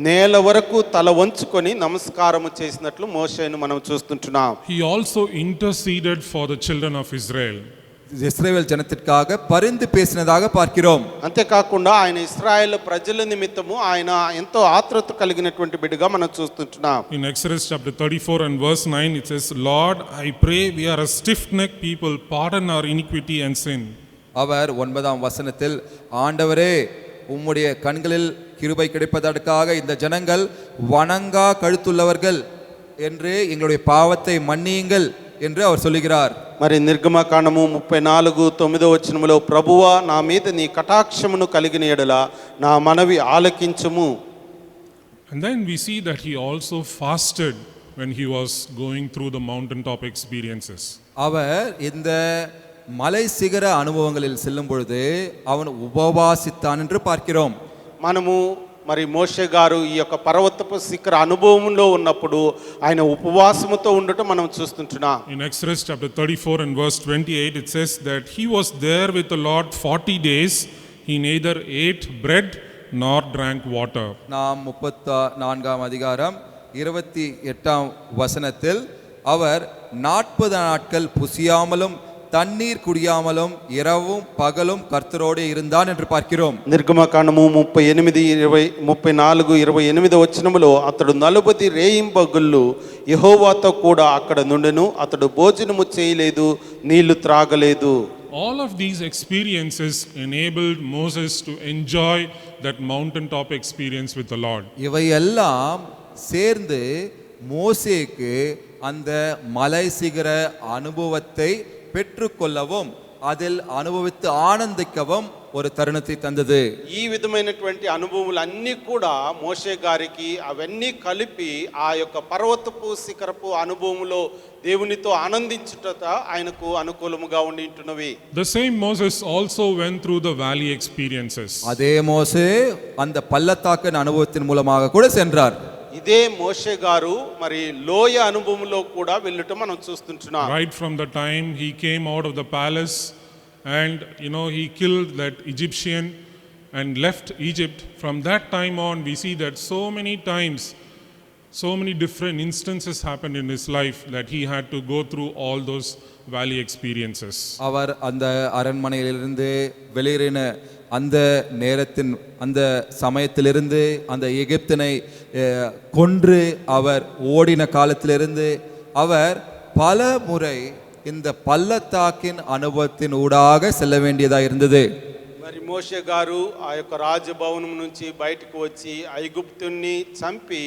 నేల వరకు తల వంచుకొని నమస్కారము చేసినట్లు మోషేను మనం చూస్తుంటున్నాం. He also interceded for the children of Israel. இஸ்ரவேல் ஜனத்திற்காக பரிந்து பேசினதாக பார்க்கிறோம். అంతేకాకుండా ఆయన ఇశ్రాయేలు ప్రజల నిమిత్తము ఆయన ఎంతో ఆత్రుత కలిగినటువంటి బిడ్డగా మనం చూస్తుంటున్నాం. In Exodus chapter 34 and verse 9 it says, Lord, I pray we are a stiff-necked people, pardon our iniquity and sin. அவர் 9ஆம் வசனத்தில், ஆண்டவரே உம்முடைய கண்களில் கிருபை கிடைப்பதற்காக இந்த ஜனங்கள் வணங்கா கழுத்துள்ளவர்கள் என்று எங்களுடைய பாவத்தை மன்னியுங்கள் என்று அவர் சொல்லுகிறார். మరి నిర్గమకాండము 34:9 వచనములో, ప్రభువా నా మీద నీ కటాక్షమును కలిగిన ఎడల నా మనవి ఆలకించుము. And then we see that he also fasted when he was going through the mountaintop experiences. அவர் இந்த மலை சிகர அனுபவங்களில் செல்லும் பொழுது அவன் உபவாசித்தான் என்று பார்க்கிறோம். మనము మరి మోషే గారు ఈ యొక్క పర్వతపు శిఖర అనుభవంలో ఉన్నప్పుడు ఆయన ఉపవాసముతో ఉండటం మనం చూస్తుంటున్నాం. In Exodus chapter 34 and verse 28 it says that he was there with the Lord 40 days. He neither ate bread nor drank water. நாம் 34ஆம் அதிகாரம் 28ஆம் வசனத்தில் அவர் 40 நாட்கள் புசியாமலும் தண்ணீர் குடியாமலும் இரவும் பகலும் கர்த்தரோடு இருந்தான் என்று பார்க்கிறோம். నిర్గమకాండము 34:28 వచనములో, అతడు 40 రేయింబగళ్ళు యెహోవాతో కూడా అక్కడ నుండెను. అతడు భోజనము చేయలేదు, నీళ్లు త్రాగలేదు. All of these experiences enabled Moses to enjoy that mountaintop experience with the Lord. இவையெல்லாம் சேர்ந்து மோசேக்கு அந்த மலை சிகர அனுபவத்தை பெற்றுக்கொள்ளவும் அதில் அனுபவித்து ஆனந்திக்கவும் ஒரு தருணத்தை தந்தது. ఈ విధమైనటువంటి అనుభవములన్నీ కూడా మోషే గారికి అవన్నీ కలిపి ఆ యొక్క పర్వతపు శిఖరపు అనుభవములో దేవునితో ఆనందించుట ఆయనకు అనుకూలముగా ఉండినవి. The same Moses also went through the valley experiences. அதே மோசே அந்த பள்ளத்தாக்கின் அனுபவத்தின் மூலமாக கூட சென்றார். ఇదే మోషే గారు మరి లోయ అనుభవంలో కూడా వెళ్ళటం మనం చూస్తుంటున్నాం. Right from the time he came out of the palace and he killed that Egyptian and left Egypt, from that time on we see that so many times, so many different instances happened in his life that he had to go through all those valley experiences. அவர் அந்த அரண்மனையிலிருந்து வெளியேறின அந்த நேரத்தின் அந்த சமயத்திலிருந்து அந்த எகிப்தினை கொன்று அவர் ஓடின காலத்திலிருந்து அவர் பல முறை இந்த பள்ளத்தாக்கின் அனுபவத்தின் ஊடாக செல்ல வேண்டியதாக இருந்தது. మరి మోషే గారు ఆ యొక్క రాజభవనం నుంచి బయటకు వచ్చి ఐగుప్తుని చంపి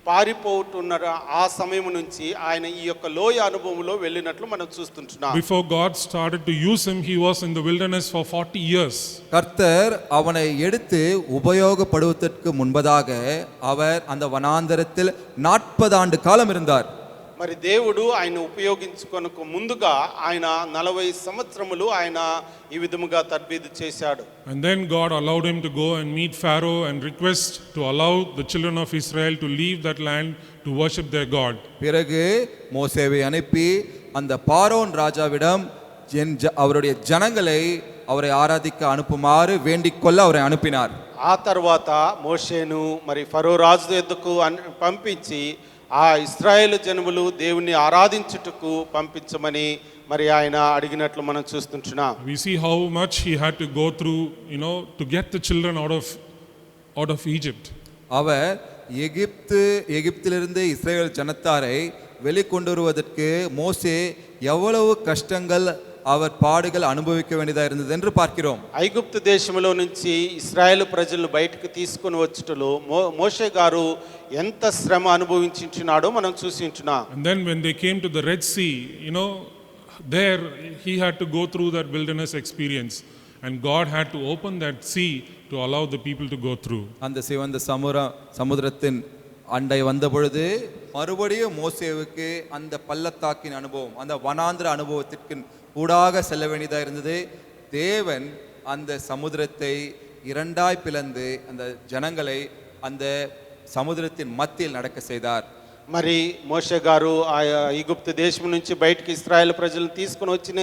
పారిపోతున్న ఆ సమయం నుంచి ఆయన ఈ యొక్క లోయ అనుభవంలో వెళ్ళినట్లు మనం చూస్తుంటున్నాం. Before God started to use him, he was in the wilderness for 40 years. கர்த்தர் அவனை எடுத்து உபயோகப்படுவதற்கு முன்பதாக அவர் அந்த வனாந்தரத்தில் 40 ஆண்டு காலம் இருந்தார். మరి దేవుడు ఆయన ఉపయోగించుకొనకు ముందుగా ఆయన 40 సంవత్సరములు ఆయన ఈ విధముగా తర్బీదు చేశాడు. And then God allowed him to go and meet Pharaoh and request to allow the children of Israel to leave that land to worship their God. பிறகு மோசேவை அனுப்பி அந்த பார்வோன் ராஜாவிடம் அவருடைய ஜனங்களை அவரை ஆராதிக்க அனுப்புமாறு வேண்டிக் கொள்ள அவரை அனுப்பினார். ఆ తర్వాత మోషేను మరి ఫరో రాజు యొద్దకు పంపించి ఆ ఇశ్రాయేలు జనములు దేవుని ఆరాధించుటకు పంపించమని మరి ఆయన అడిగినట్లు మనం చూస్తుంటున్నాం. We see how much he had to go through, to get the children out of Egypt. அவர் எகிப்திலிருந்து இஸ்ரவேல் ஜனத்தாரை வெளிக்கொண்டு வருவதற்கு மோசே எவ்வளவு கஷ்டங்கள் அவர் பாடுகள் அனுபவிக்க வேண்டியதாக இருந்தது என்று பார்க்கிறோம். ఐగుప్తు దేశంలో నుంచి ఇశ్రాయేలు ప్రజలను బయటకు తీసుకొని వచ్చుటలో మోషే గారు ఎంత శ్రమ అనుభవించుచున్నాడో మనం చూసింటున్నాం. And then when they came to the Red Sea, there he had to go through that wilderness experience and God had to open that sea to allow the people to go through. அந்த சிவந்த சமுத்திரத்தின் அண்டை வந்த பொழுது மறுபடியும் மோசேவுக்கு அந்த பள்ளத்தாக்கின் அனுபவம், அந்த வனாந்திர அனுபவத்திற்கு ஊடாக செல்ல வேண்டியதாக இருந்தது. தேவன் அந்த சமுத்திரத்தை இரண்டாய் பிளந்து அந்த ஜனங்களை அந்த సముద్రத்தின் మధ్యలో நடக்க செய்தார். మరి మోషే గారు ఆ ఈజిప్ట్ దేశం నుంచి బయటికి ఇశ్రాయేల్ ప్రజలను తీసుకొని వచ్చిన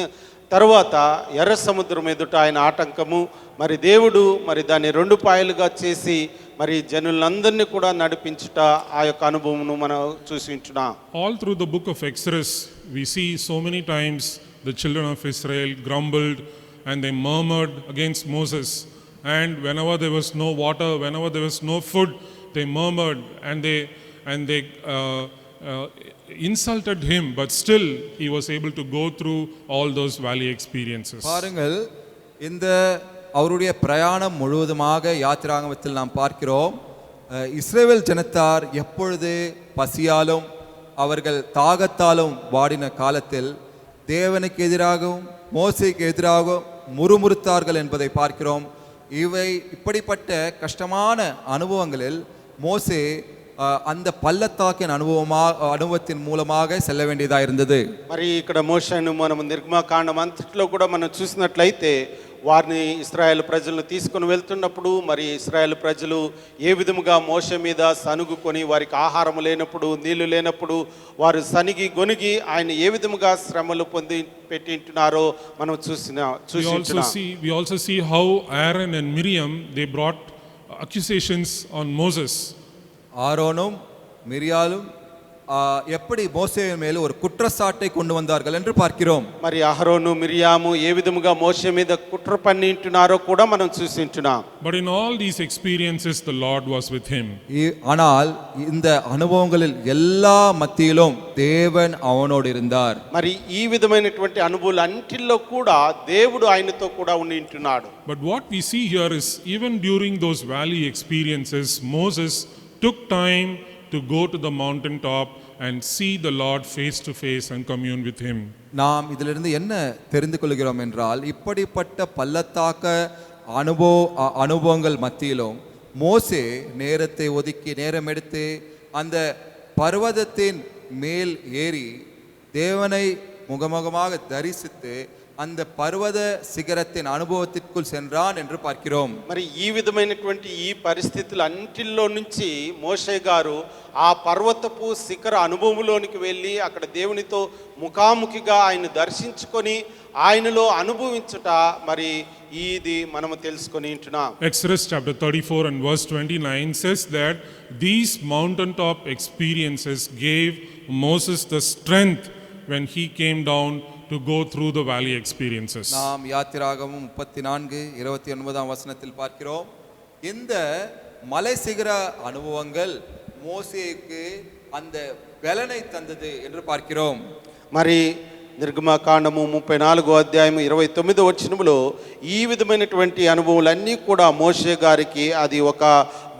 తర్వాత ఎర్ర సముద్రం ఎదుట ఆయన ఆటంకము, మరి దేవుడు మరి దాన్ని 2 పాయలుగా చేసి మరి జనులందరినీ కూడా నడిపించుట ఆ యొక్క అనుభవమును మనం చూసింటున్నాం. All through the book of Exodus we see so many times the children of Israel grumbled and they murmured against Moses, and whenever there was no water, whenever there was no food, they murmured and they insulted him, but still he was able to go through all those valley experiences. பாருங்கள், இந்த அவருடைய பிரயாணம் முழுவதுமாக யாத்திராகமத்தில் நாம் பார்க்கிறோம். இஸ்ரவேல் ஜனத்தார் எப்பொழுது பசியாலும் அவர்கள் தாகத்தாலும் வாடின காலத்தில் தேவனுக்கு எதிராகவும் மோசேக்கு எதிராகவும் முறுமுறுத்தார்கள் என்பதை பார்க்கிறோம். இப்படிப்பட்ட கஷ்டமான அனுபவங்களில் மோசே அந்த பள்ளத்தாக்கின் అనుభవத்தின் మూలமாக செல்ல வேண்டியதாக இருந்தது. మరి ఇక్కడ మోషేను మనం నిర్గమకాండం అంతట్లో కూడా మనం చూసినట్లయితే వారిని ఇశ్రాయేల్ ప్రజలను తీసుకొని వెళ్తున్నప్పుడు మరి ఇశ్రాయేల్ ప్రజలు ఏ విధముగా మోషే మీద సనుగుకొని వారికి ఆహారం లేనప్పుడు నీళ్లు లేనప్పుడు వారు సనిగి గొనిగి ఆయన ఏ విధముగా శ్రమలు పొంది పెట్టింటున్నారో మనం We also see how Aaron and Miriam they brought accusations on Moses. ஆரோனும் மிரியாலும் எப்படி மோசே மேல் ஒரு குற்றச்சாட்டை கொண்டு வந்தார்கள் என்று பார்க்கிறோம். మరి అహరోను మిరియాము ఏ విధముగా మోషే మీద కుట్ర పన్నింటున్నారో కూడా మనం చూసింటున్నాం. But in all these experiences the Lord was with him. ஆனால் இந்த அனுபவங்களில் எல்லா மத்தியிலும் தேவன் அவனோடு இருந்தார். మరి ఈ విధమైనటువంటి అనుభవాలు అన్నిటిలో కూడా దేవుడు ఆయనతో కూడా ఉండింటున్నాడు. But what we see here is even during those valley experiences Moses took time to go to the mountain top and see the Lord face to face and commune with him. நாம் இதிலிருந்து என்ன தெரிந்து கொள்கிறோம் என்றால் இப்படிப்பட்ட பள்ளத்தாக்க அனுபவங்கள் மத்தியிலும் மோசே நேரத்தை ஒதுக்கி நேரம் எடுத்து அந்த பர்வதத்தின் மேல் ஏறி தேவனை முகமுகமாக தரிசித்து அந்த పర్వత శిఖరத்தின் అనుభవத்திற்குள் சென்றான் என்று பார்க்கிறோம். మరి ఈ విధమైనటువంటి ఈ పరిస్థితులు అన్నిటిలో నుంచి మోషే గారు ఆ పర్వతపు శిఖర అనుభవంలోనికి వెళ్ళి అక్కడ దేవునితో ముఖాముఖిగా ఆయన దర్శించుకొని ఆయనలో అనుభవించుట మరి ఇది మనము తెలుసుకొని ఉంటున్నాం. Exodus chapter 34 and verse 29 says that these mountaintop experiences gave Moses the strength when he came down to go through the valley experiences. நாம் யாத்திராகமம் 34:29 வசனத்தில் பார்க்கிறோம். இந்த மலை சிகர அனுபவங்கள் மோசேக்கு அந்த பலனை தந்தது என்று பார்க்கிறோம். మరి నిర్గమకాండము 34వ అధ్యాయం 29వ వచనములో ఈ విధమైనటువంటి అనుభవాలన్నీ కూడా మోషే గారికి అది ఒక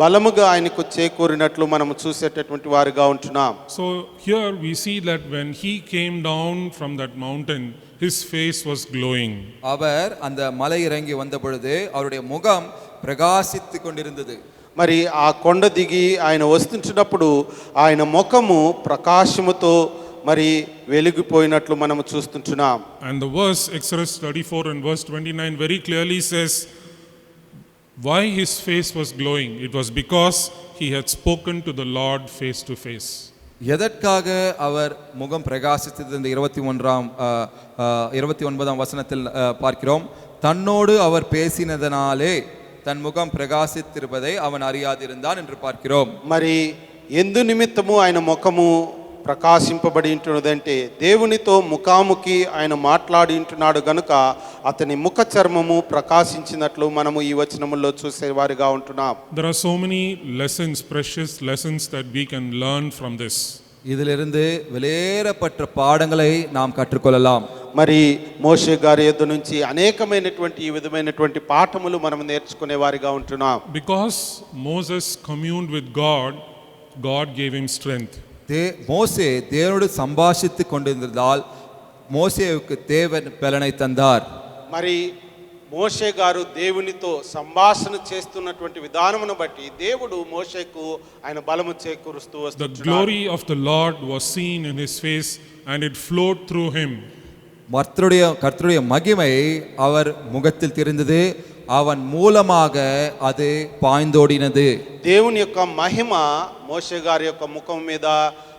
బలముగా ఆయనకు చేకూరినట్లు మనం చూసేటటువంటి వారిగా ఉంటున్నాం. So here we see that when he came down from that mountain his face was glowing. அவர் அந்த மலை இறங்கி வந்த பொழுது அவருடைய முகம் பிரகாசித்துக் கொண்டிருந்தது. మరి ఆ కొండ దిగి ఆయన వస్తుంటున్నప్పుడు ఆయన ముఖము ప్రకాశముతో మరి వెలిగిపోయినట్లు మనం చూస్తుంటున్నాం. And the verse Exodus 34 and verse 29 very clearly says why his face was glowing. It was because he had spoken to the Lord face to face. எதற்காக அவர் முகம் பிரகாசித்தது இந்த 29ஆம் வசனத்தில் பார்க்கிறோம். தன்னோடு அவர் பேசினதனாலே தன் முகம் பிரகாசித்திருப்பதை அவன் அறியாதிருந்தான் என்று பார்க்கிறோம். మరి ఎందు నిమిత్తము ఆయన ముఖము ప్రకాశింపబడి ఉంటున్నదంటే దేవునితో ముఖాముఖి ఆయన మాట్లాడి ఉంటున్నాడు గనుక అతని ముఖ చర్మము ప్రకాశించినట్లు మనము ఈ వచనములో చూసేవారిగా ఉంటున్నాం. There are so many lessons, precious lessons that we can learn from this. இதிலிருந்து விலையேறப்பட்ட பாடங்களை நாம் கற்றுக்கொள்ளலாம். మరి మోషే గారి యొద్ద నుంచి అనేకమైనటువంటి ఈ విధమైనటువంటి పాఠములు మనం నేర్చుకునే వారిగా ఉంటున్నాం. Because Moses communed with God, God gave him strength. மோசே தேவனோடு சம்பாஷித்துக் கொண்டிருந்ததால் மோசேவுக்கு தேவன் பலனை தந்தார். మరి మోషే గారు దేవునితో సంభాషణ చేస్తున్నటువంటి విధానమును బట్టి దేవుడు మోషేకు ఆయన బలము చేకూరుస్తూ The వస్తున్నాడు. glory of the Lord was seen in his face and it flowed through him. கர்த்தருடைய மகிமை அவர் முகத்தில் தெரிந்தது, அவன் மூலமாக அது பாய்ந்தோடினது. దేవుని యొక్క మహిమ మోషే గారి యొక్క ముఖం మీద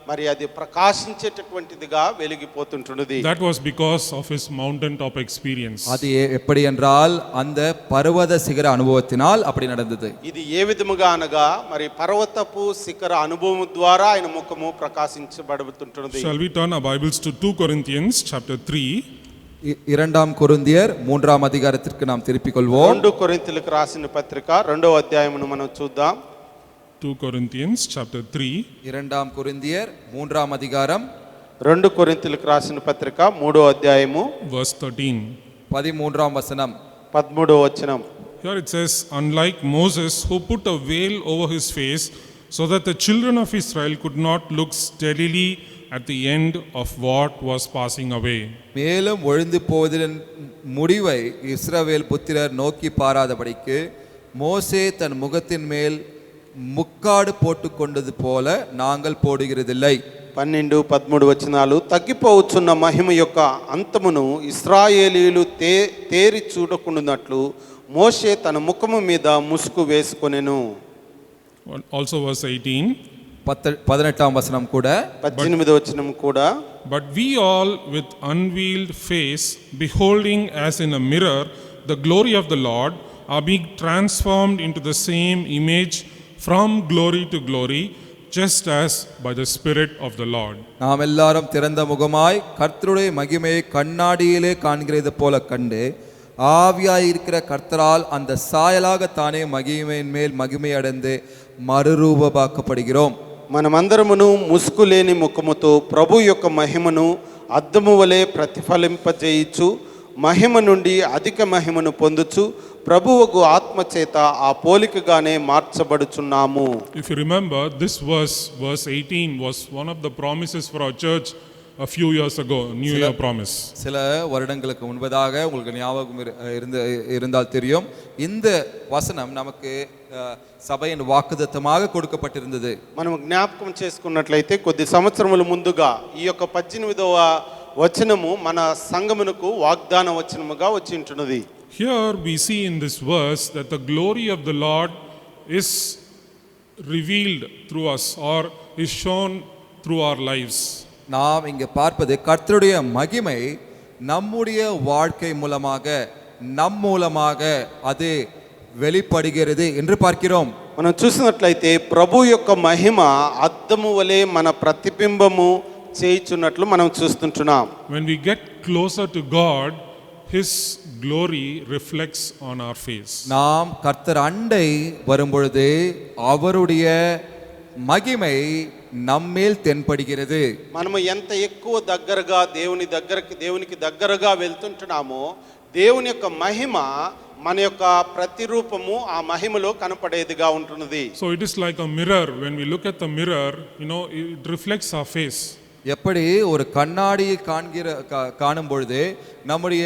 మరి అది ప్రకాశించేటటువంటిదిగా వెలిగిపోతుంటున్నది. That was because of his mountaintop experience. அது எப்படி என்றால் அந்த பர்வத சிகர அனுபவத்தினால் அப்படி நடந்தது. ఇది ఏ విధముగా అనగా మరి పర్వతపు శిఖర అనుభవం ద్వారా ఆయన ముఖము ప్రకాశించబడుతుంటున్నది. Shall we turn our Bibles to 2 Corinthians chapter 3? இரண்டாம் கொரிந்தியர் 3ஆம் அதிகாரத்திற்கு நாம் திருப்பிக் கொள்வோம். 2 కొరింథీయులకు రాసిన పత్రిక 2వ అధ్యాయమును మనం చూద్దాం. 2 Corinthians chapter 3. இரண்டாம் கொரிந்தியர் 3ஆம் அதிகாரம் 2 కొరింథీయులకు రాసిన పత్రిక 3వ అధ్యాయము verse 13. 13ஆம் வசனம். 13వ వచనం. Here it says, unlike Moses, who put a veil over his face, so that the children of Israel could not look steadily at the end of what was passing away. மேலும் ஒழிந்து போவதின் முடிவை இஸ்ரவேல் புத்திரர் நோக்கி பாராதபடிக்கு மோசே தன் முகத்தின் மேல் முக்காடு போட்டுக்கொண்டது போல நாங்கள் போடுகிறதில்லை. 12, 13 వచనాలు. తగ్గిపోవచ్చున్న మహిమ యొక్క అంతమును ఇశ్రాయేలీయులు తేరి చూడకుండానట్లు మోషే తన ముఖము మీద ముసుగు వేసుకొనెను. Also verse 18. 18వ వచనం కూడా 18వ వచనం కూడా. But we all with unveiled face, beholding as in a mirror the glory of the Lord, are being transformed into the same image from glory to glory, just as by the Spirit of the Lord. நாம் எல்லாரும் திறந்த முகமாய் கர்த்தருடைய மகிமையை கண்ணாடியிலே காண்கிறது போல கண்டு ஆவியாயிருக்கிற கர்த்தரால் அந்த சாயலாக தானே மகிமையின் மேல் மகிமை அடைந்து மறுரூபமாக்கப்படுகிறோம். మనమందరమును ముసుగు లేని ముఖముతో ప్రభు యొక్క మహిమను అద్దము వలె ప్రతిఫలింపజేయుచు మహిమ నుండి అధిక మహిమను పొందుచు ప్రభువుకు ఆత్మ చేత ఆ పోలికగానే మార్చబడుచున్నాము. If you remember, this verse 18 was one of the promises for our church a few years ago, New Year promise. சில வருடங்களுக்கு முன்பதாக உங்களுக்கு ஞாபகம் இருந்தால் தெரியும், இந்த வசனம் நமக்கு సభயின் వాగ్దానமாக கொடுக்கப்பட்டிருந்தது. మనం జ్ఞాపకం చేసుకున్నట్లయితే కొద్ది సంవత్సరముల ముందుగా ఈ యొక్క 18వ వచనము మన సంఘమునకు వాగ్దాన వచనముగా వచ్చి ఉంటున్నది. Here we see in this verse that the glory of the Lord is revealed through us or is shown through our lives. நாம் இங்கே பார்ப்பது கர்த்தருடைய மகிமை நம்முடைய வாழ்க்கை மூலமாக நம் மூலமாக அது வெளிப்படுகிறது என்று பார்க்கிறோம். మనం చూసినట్లయితే ప్రభు యొక్క మహిమ అద్దము వలె మన ప్రతిబింబము చేయుచున్నట్లు మనం చూస్తుంటున్నాం. When we get closer to God, His glory reflects on our face. நாம் கர்த்தர் அண்டை வரும்பொழுது அவருடைய மகிமை நம்மேல் தென்படுகிறது. మనము ఎంత ఎక్కువ దగ్గరగా దేవునికి దగ్గరగా వెళ్తుంటున్నామో దేవుని యొక్క మహిమ మన యొక్క ప్రతిరూపము ఆ మహిమలో కనపడేదిగా ఉంటున్నది. So it is like a mirror. When we look at the mirror, it reflects our face. எப்படி ஒரு கண்ணாடியை காணும் பொழுது நம்முடைய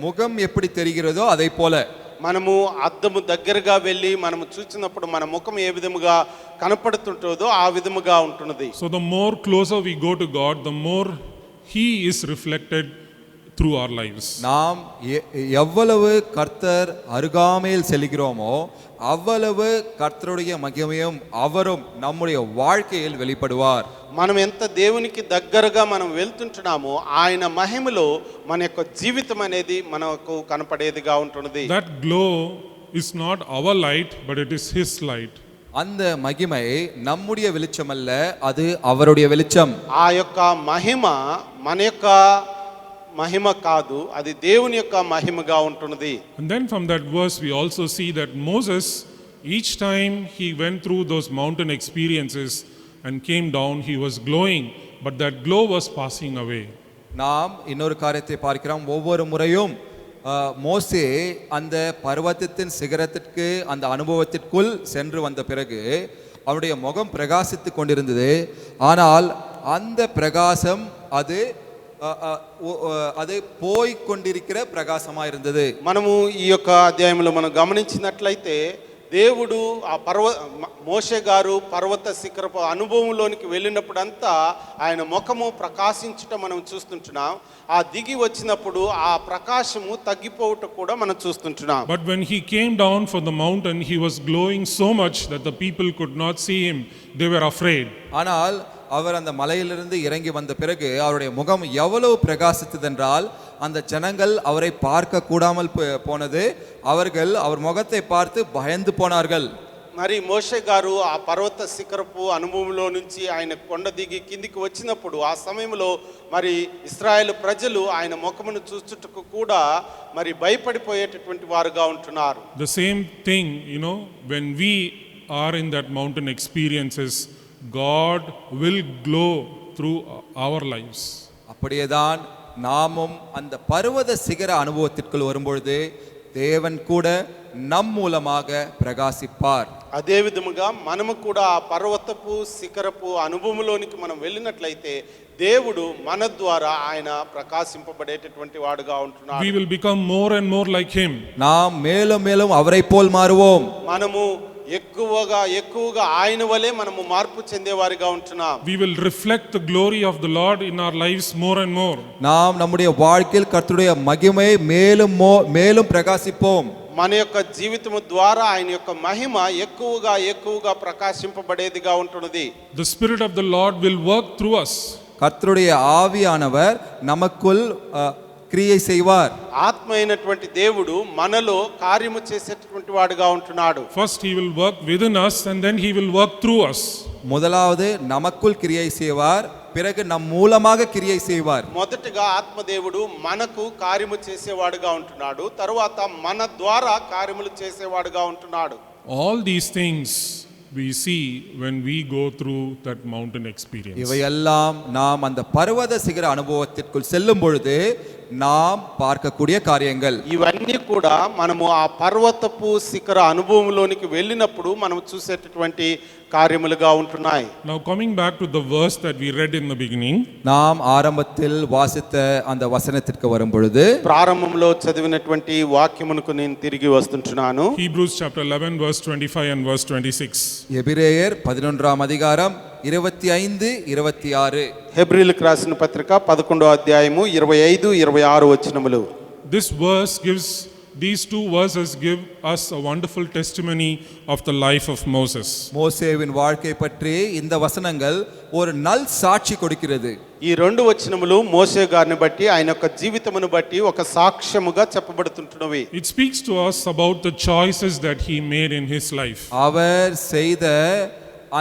முகம் எப்படி தெரிகிறதோ அதை போல మనము అద్దము దగ్గరగా వెళ్ళి మనము చూసినప్పుడు మన ముఖం ఏ విధముగా కనపడుతుంటుందో ఆ విధముగా ఉంటున్నది. So the more closer we go to God, the more He is reflected through our lives. நாம் எவ்வளவு கர்த்தர் அருகாமையில் செல்கிறோமோ அவ்வளவு கர்த்தருடைய மகிமையும் அவரும் நம்முடைய வாழ்க்கையில் வெளிப்படுவார். మనం ఎంత దేవునికి దగ్గరగా మనం వెళ్తుంటున్నామో ఆయన మహిమలో మన యొక్క జీవితం అనేది మనకు కనపడేదిగా ఉంటున్నది. That glow is not our light, but it is His light. அந்த மகிமை நம்முடைய வெளிச்சம் அல்ல, அது அவருடைய வெளிச்சம். ఆ యొక్క మహిమ మన యొక్క మహిమ కాదు, అది దేవుని యొక్క మహిమగా ఉంటున్నది. And then from that verse we also see that Moses, each time he went through those mountain experiences and came down, he was glowing, but that glow was passing away. நாம் இன்னொரு காரியத்தை பார்க்கிறோம். ஒவ்வொரு முறையும் மோசே அந்த பர்வதத்தின் சிகரத்திற்கு அந்த அனுபவத்திற்குள் சென்று வந்த பிறகு அவருடைய முகம் பிரகாசித்து கொண்டிருந்தது. ஆனால் அந்த பிரகாசம் அது போய் கொண்டிருக்கிற பிரகாசமா இருந்தது. మనము ఈ యొక్క అధ్యాయంలో మనం గమనించినట్లయితే దేవుడు ఆ మోషే గారు పర్వత శిఖరపు అనుభవంలోనికి వెళ్ళినప్పుడంతా ఆయన ముఖము ప్రకాశించటం మనం చూస్తుంటున్నాం. ఆ దిగి వచ్చినప్పుడు ఆ ప్రకాశము తగ్గిపోవట కూడా మనం చూస్తుంటున్నాం. But when he came down from the mountain, he was glowing so much that the people could not see him. They were afraid. ஆனால் அவர் அந்த மலையிலிருந்து இறங்கி வந்த பிறகு அவருடைய முகம் எவ்வளவு பிரகாசித்ததென்றால் அந்த ஜனங்கள் அவரை பார்க்க கூடாமல் போனது. அவர்கள் அவர் முகத்தை பார்த்து பயந்து போனார்கள். మరి మోషే గారు ఆ పర్వత శిఖరపు అనుభవంలో నుంచి ఆయన కొండ దిగి కిందికి వచ్చినప్పుడు ఆ సమయంలో మరి ఇశ్రాయేలు ప్రజలు ఆయన ముఖమును చూచుటకు కూడా మరి భయపడిపోయేటటువంటి వారుగా ఉంటున్నారు. The same thing, when we are in that mountain experiences, God will glow through our lives. அப்படியேதான் நாமும் அந்த பர்வத சிகர அனுபவத்திற்குள் வரும்பொழுது தேவன் கூட நம் மூலமாக பிரகாசிப்பார். అదే విధముగా మనము కూడా ఆ పర్వతపు శిఖరపు అనుభవంలోనికి మనం వెళ్ళినట్లయితే దేవుడు మన ద్వారా ఆయన ప్రకాశింపబడేటటువంటి వాడుగా ఉంటున్నాడు. We will become more and more like him. நாம் மேலும் மேலும் அவரை போல் மாறுவோம். మనము ఎక్కువగా ఆయన వలె మనము మార్పు చెందేవారిగా ఉంటున్నాం. We will reflect the glory of the Lord in our lives more and more. நாம் நம்முடைய வாழ்க்கையில் கர்த்தருடைய மகிமை மேலும் பிரகாசிப்போம். మన యొక్క జీవితము ద్వారా ఆయన యొక్క మహిమ ఎక్కువగా ప్రకాశింపబడేదిగా ఉంటున్నది. The Spirit of the Lord will work through us. கர்த்தருடைய ஆவியானவர் நமக்குள் క్రియ செய்வார். ఆత్మ అయినటువంటి దేవుడు మనలో కార్యము చేసేటటువంటి వాడుగా ఉంటున్నాడు. First he will work within us and then he will work through us. முதலாவது நமக்குள் கிரியை செய்வார், பிறகு நம் மூலமாக கிரியை செய்வார். మొదటగా ఆత్మదేవుడు మనకు కార్యము చేసేవాడుగా ఉంటున్నాడు, తరువాత మన ద్వారా కార్యములు చేసేవాడుగా ఉంటున్నాడు. All these things we see when we go through that mountain experience. இவையெல்லாம் நாம் அந்த பர்வத சிகர அனுபவத்திற்குள் செல்லும் பொழுது நாம் பார்க்கக்கூடிய காரியங்கள். ఇవన్నీ కూడా మనము ఆ పర్వతపు శిఖర అనుభవంలోనికి వెళ్ళినప్పుడు మనం చూసేటటువంటి కార్యములుగా ఉంటున్నాయి. Now coming back to the verse that we read in the beginning. நாம் ஆரம்பத்தில் வாசித்த அந்த வசனத்திற்கு வரும் பொழுது ప్రారంభంలో చదివినటువంటి వాక్యమునకు నేను తిరిగి వస్తుంటున్నాను. Hebrews chapter 11 verse 25 and verse 26. எபிரேயர் 11ஆம் அதிகாரம் 25 26. హెబ్రీలకు రాసిన పత్రిక 11వ అధ్యాయము 25 26 వచనములు. These two verses give us a wonderful testimony of the life of Moses. மோசேவின் வாழ்க்கை பற்றி இந்த வசனங்கள் ஒரு நல் சாட்சி கொடுக்கிறது. ఈ రెండు వచనములు మోషే గారిని బట్టి ఆయన యొక్క జీవితమును బట్టి ఒక సాక్ష్యముగా చెప్పబడుతుంటున్నవి. It speaks to us about the choices that he made in his life. அவர் செய்த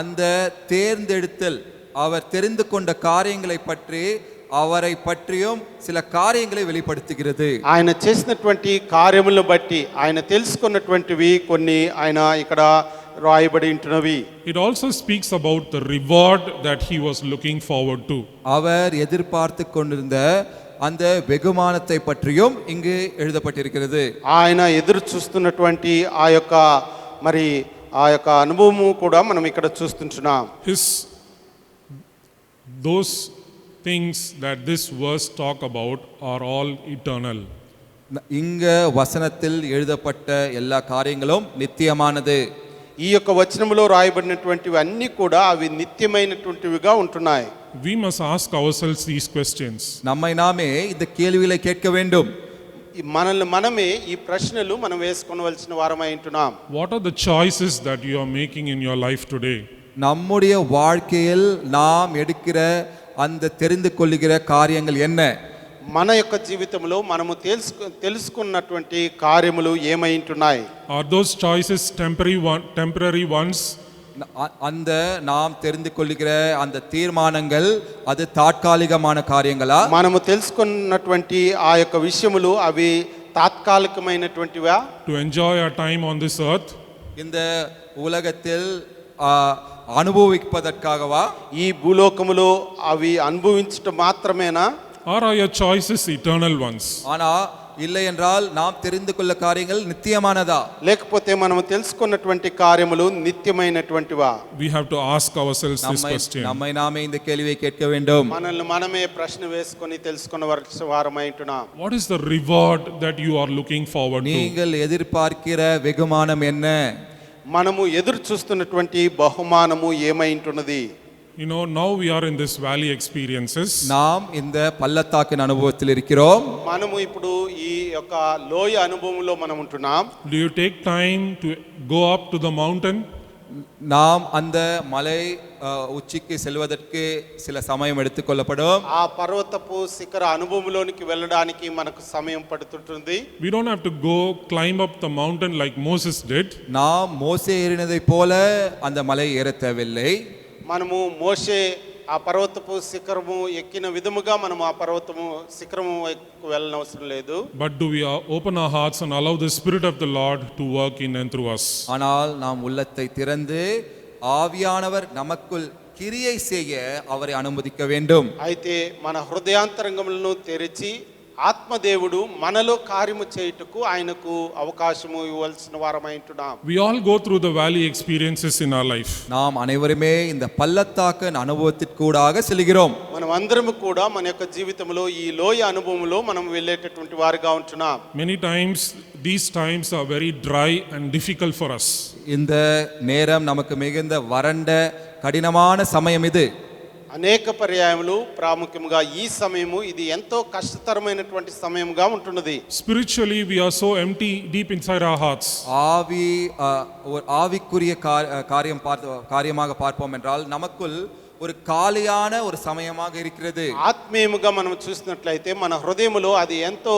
அந்த தேர்ந்தெடுத்தல், அவர் தெரிந்து கொண்ட காரியங்களை பற்றி, அவரை பற்றியும் சில காரியங்களை வெளிப்படுத்துகிறது. ఆయన చేసినటువంటి కార్యములను బట్టి ఆయన తెలుసుకున్నటువంటివి కొన్ని ఆయన ఇక్కడ రాయబడి ఉంటున్నవి. It also speaks about the reward that he was looking forward to. அவர் எதிர்பார்த்து கொண்டிருந்த அந்த வெகுமானத்தை பற்றியும் இங்கு எழுதப்பட்டிருக்கிறது. ఆయన ఎదురు చూస్తున్నటువంటి ఆ యొక్క అనుభవము కూడా మనం ఇక్కడ చూస్తుంటున్నాం. Those things that this verse talk about are all eternal. இங்க வசனத்தில் எழுதப்பட்ட எல்லா காரியங்களும் நித்தியமானது. ఈ యొక్క వచనములో రాయబడినటువంటివి అన్నీ కూడా అవి నిత్యమైనటువంటివిగా ఉంటున్నాయి. We must ask ourselves these questions. நம்மை நாமே இந்த கேள்விகளை கேட்க வேண்டும். మనల్ని మనమే ఈ ప్రశ్నలు మనం వేసుకోవలసిన వారమై ఉంటున్నాం. What are the choices that you are making in your life today? நம்முடைய வாழ்க்கையில் நாம் எடுக்கிற அந்த தெரிந்து கொள்ளுகிற காரியங்கள் என்ன? మన యొక్క జీవితంలో మనము తెలుసుకున్నటువంటి కార్యములు ఏమై ఉంటున్నాయి? Are those choices temporary ones? அந்த நாம் தெரிந்து கொள்ளுகிற அந்த தீர்மானங்கள் அது தாற்காலிகமான காரியங்களா? మనము తెలుసుకున్నటువంటి ఆ యొక్క విషయములు అవి తాత్కాలికమైనటువంటివా? To enjoy our time on this earth? இந்த உலகத்தில் అనుభవిப்பதற்காகவா? ఈ భూలోకములో అవి అనుభవించటం మాత్రమేనా? Or are your choices eternal ones? ஆனா இல்லை என்றால் நாம் தெரிந்து கொள்ள காரியங்கள் நித்தியமானதா? లేకపోతే మనము తెలుసుకున్నటువంటి కార్యములు నిత్యమైనటువంటివా? We have to ask ourselves this question. நம்மை நாமே இந்த கேள்வியை கேட்க வேண்டும். మనల్ని మనమే ప్రశ్న వేసుకొని తెలుసుకున్న వారమై ఉంటున్నాం. What is the reward that you are looking forward to? நீங்கள் எதிர்பார்க்கிற வெகுமானம் என்ன? మనము ఎదురు చూస్తున్నటువంటి బహుమానము ఏమై ఉంటున్నది? You know, now we are in this valley experiences. நாம் இந்த பள்ளத்தாக்கின் அனுபவத்தில் இருக்கிறோம். మనము ఇప్పుడు ఈ యొక్క లోయ అనుభవంలో మనం ఉంటున్నాం. Do you take time to go up to the mountain? நாம் அந்த மலை உச்சிக்கு செல்வதற்கு சில சமயம் எடுத்துக்கொள்ளப்படும். ఆ పర్వతపు శిఖర అనుభవంలోనికి వెళ్ళడానికి మనకు సమయం పడుతుంటుంది. We don't have to go climb up the mountain like Moses did. நாம் மோசே ஏறினதை போல அந்த மலை ஏற தேவையில்லை. మనము మోషే ఆ పర్వతపు శిఖరము ఎక్కిన విధముగా మనం ఆ పర్వతము శిఖరము వెళ్ళనవసరం లేదు. But do we open our hearts and allow the Spirit of the Lord to work in and through us? ஆனால் நாம் உள்ளத்தை திறந்து ஆவியானவர் நமக்குள் கிரியை செய்ய அவரை அனுமதிக்க வேண்டும். అయితే మన హృదయాంతరంగములను తెరిచి ఆత్మదేవుడు మనలో కార్యము చేయుటకు ఆయనకు అవకాశము ఇవ్వాల్సిన వారమై ఉంటున్నాం. We all go through the valley experiences in our life. நாம் அனைவருமே இந்த பள்ளத்தாக்கின் அனுபவத்திற்கூடாக செல்கிறோம். మనం అందరము కూడా మన యొక్క జీవితంలో ఈ లోయ అనుభవంలో మనం వెళ్ళేటటువంటి వారుగా ఉంటున్నాం. Many times these times are very dry and difficult for us. இந்த நேரம் நமக்கு மிகுந்த வறண்ட கடினமான சமயம் இது. అనేక పర్యాయములు ప్రాముఖ్యంగా ఈ సమయము ఇది ఎంతో కష్టతరమైనటువంటి సమయంగా ఉంటున్నది. Spiritually we are so empty deep inside our hearts. ஆவிக்குரிய காரியமாக பார்ப்போம் என்றால் நமக்குள் ஒரு காலியான ஒரு சமயமாக இருக்கிறது. ఆత్మీయముగా మనం చూసినట్లయితే మన హృదయములో అది ఎంతో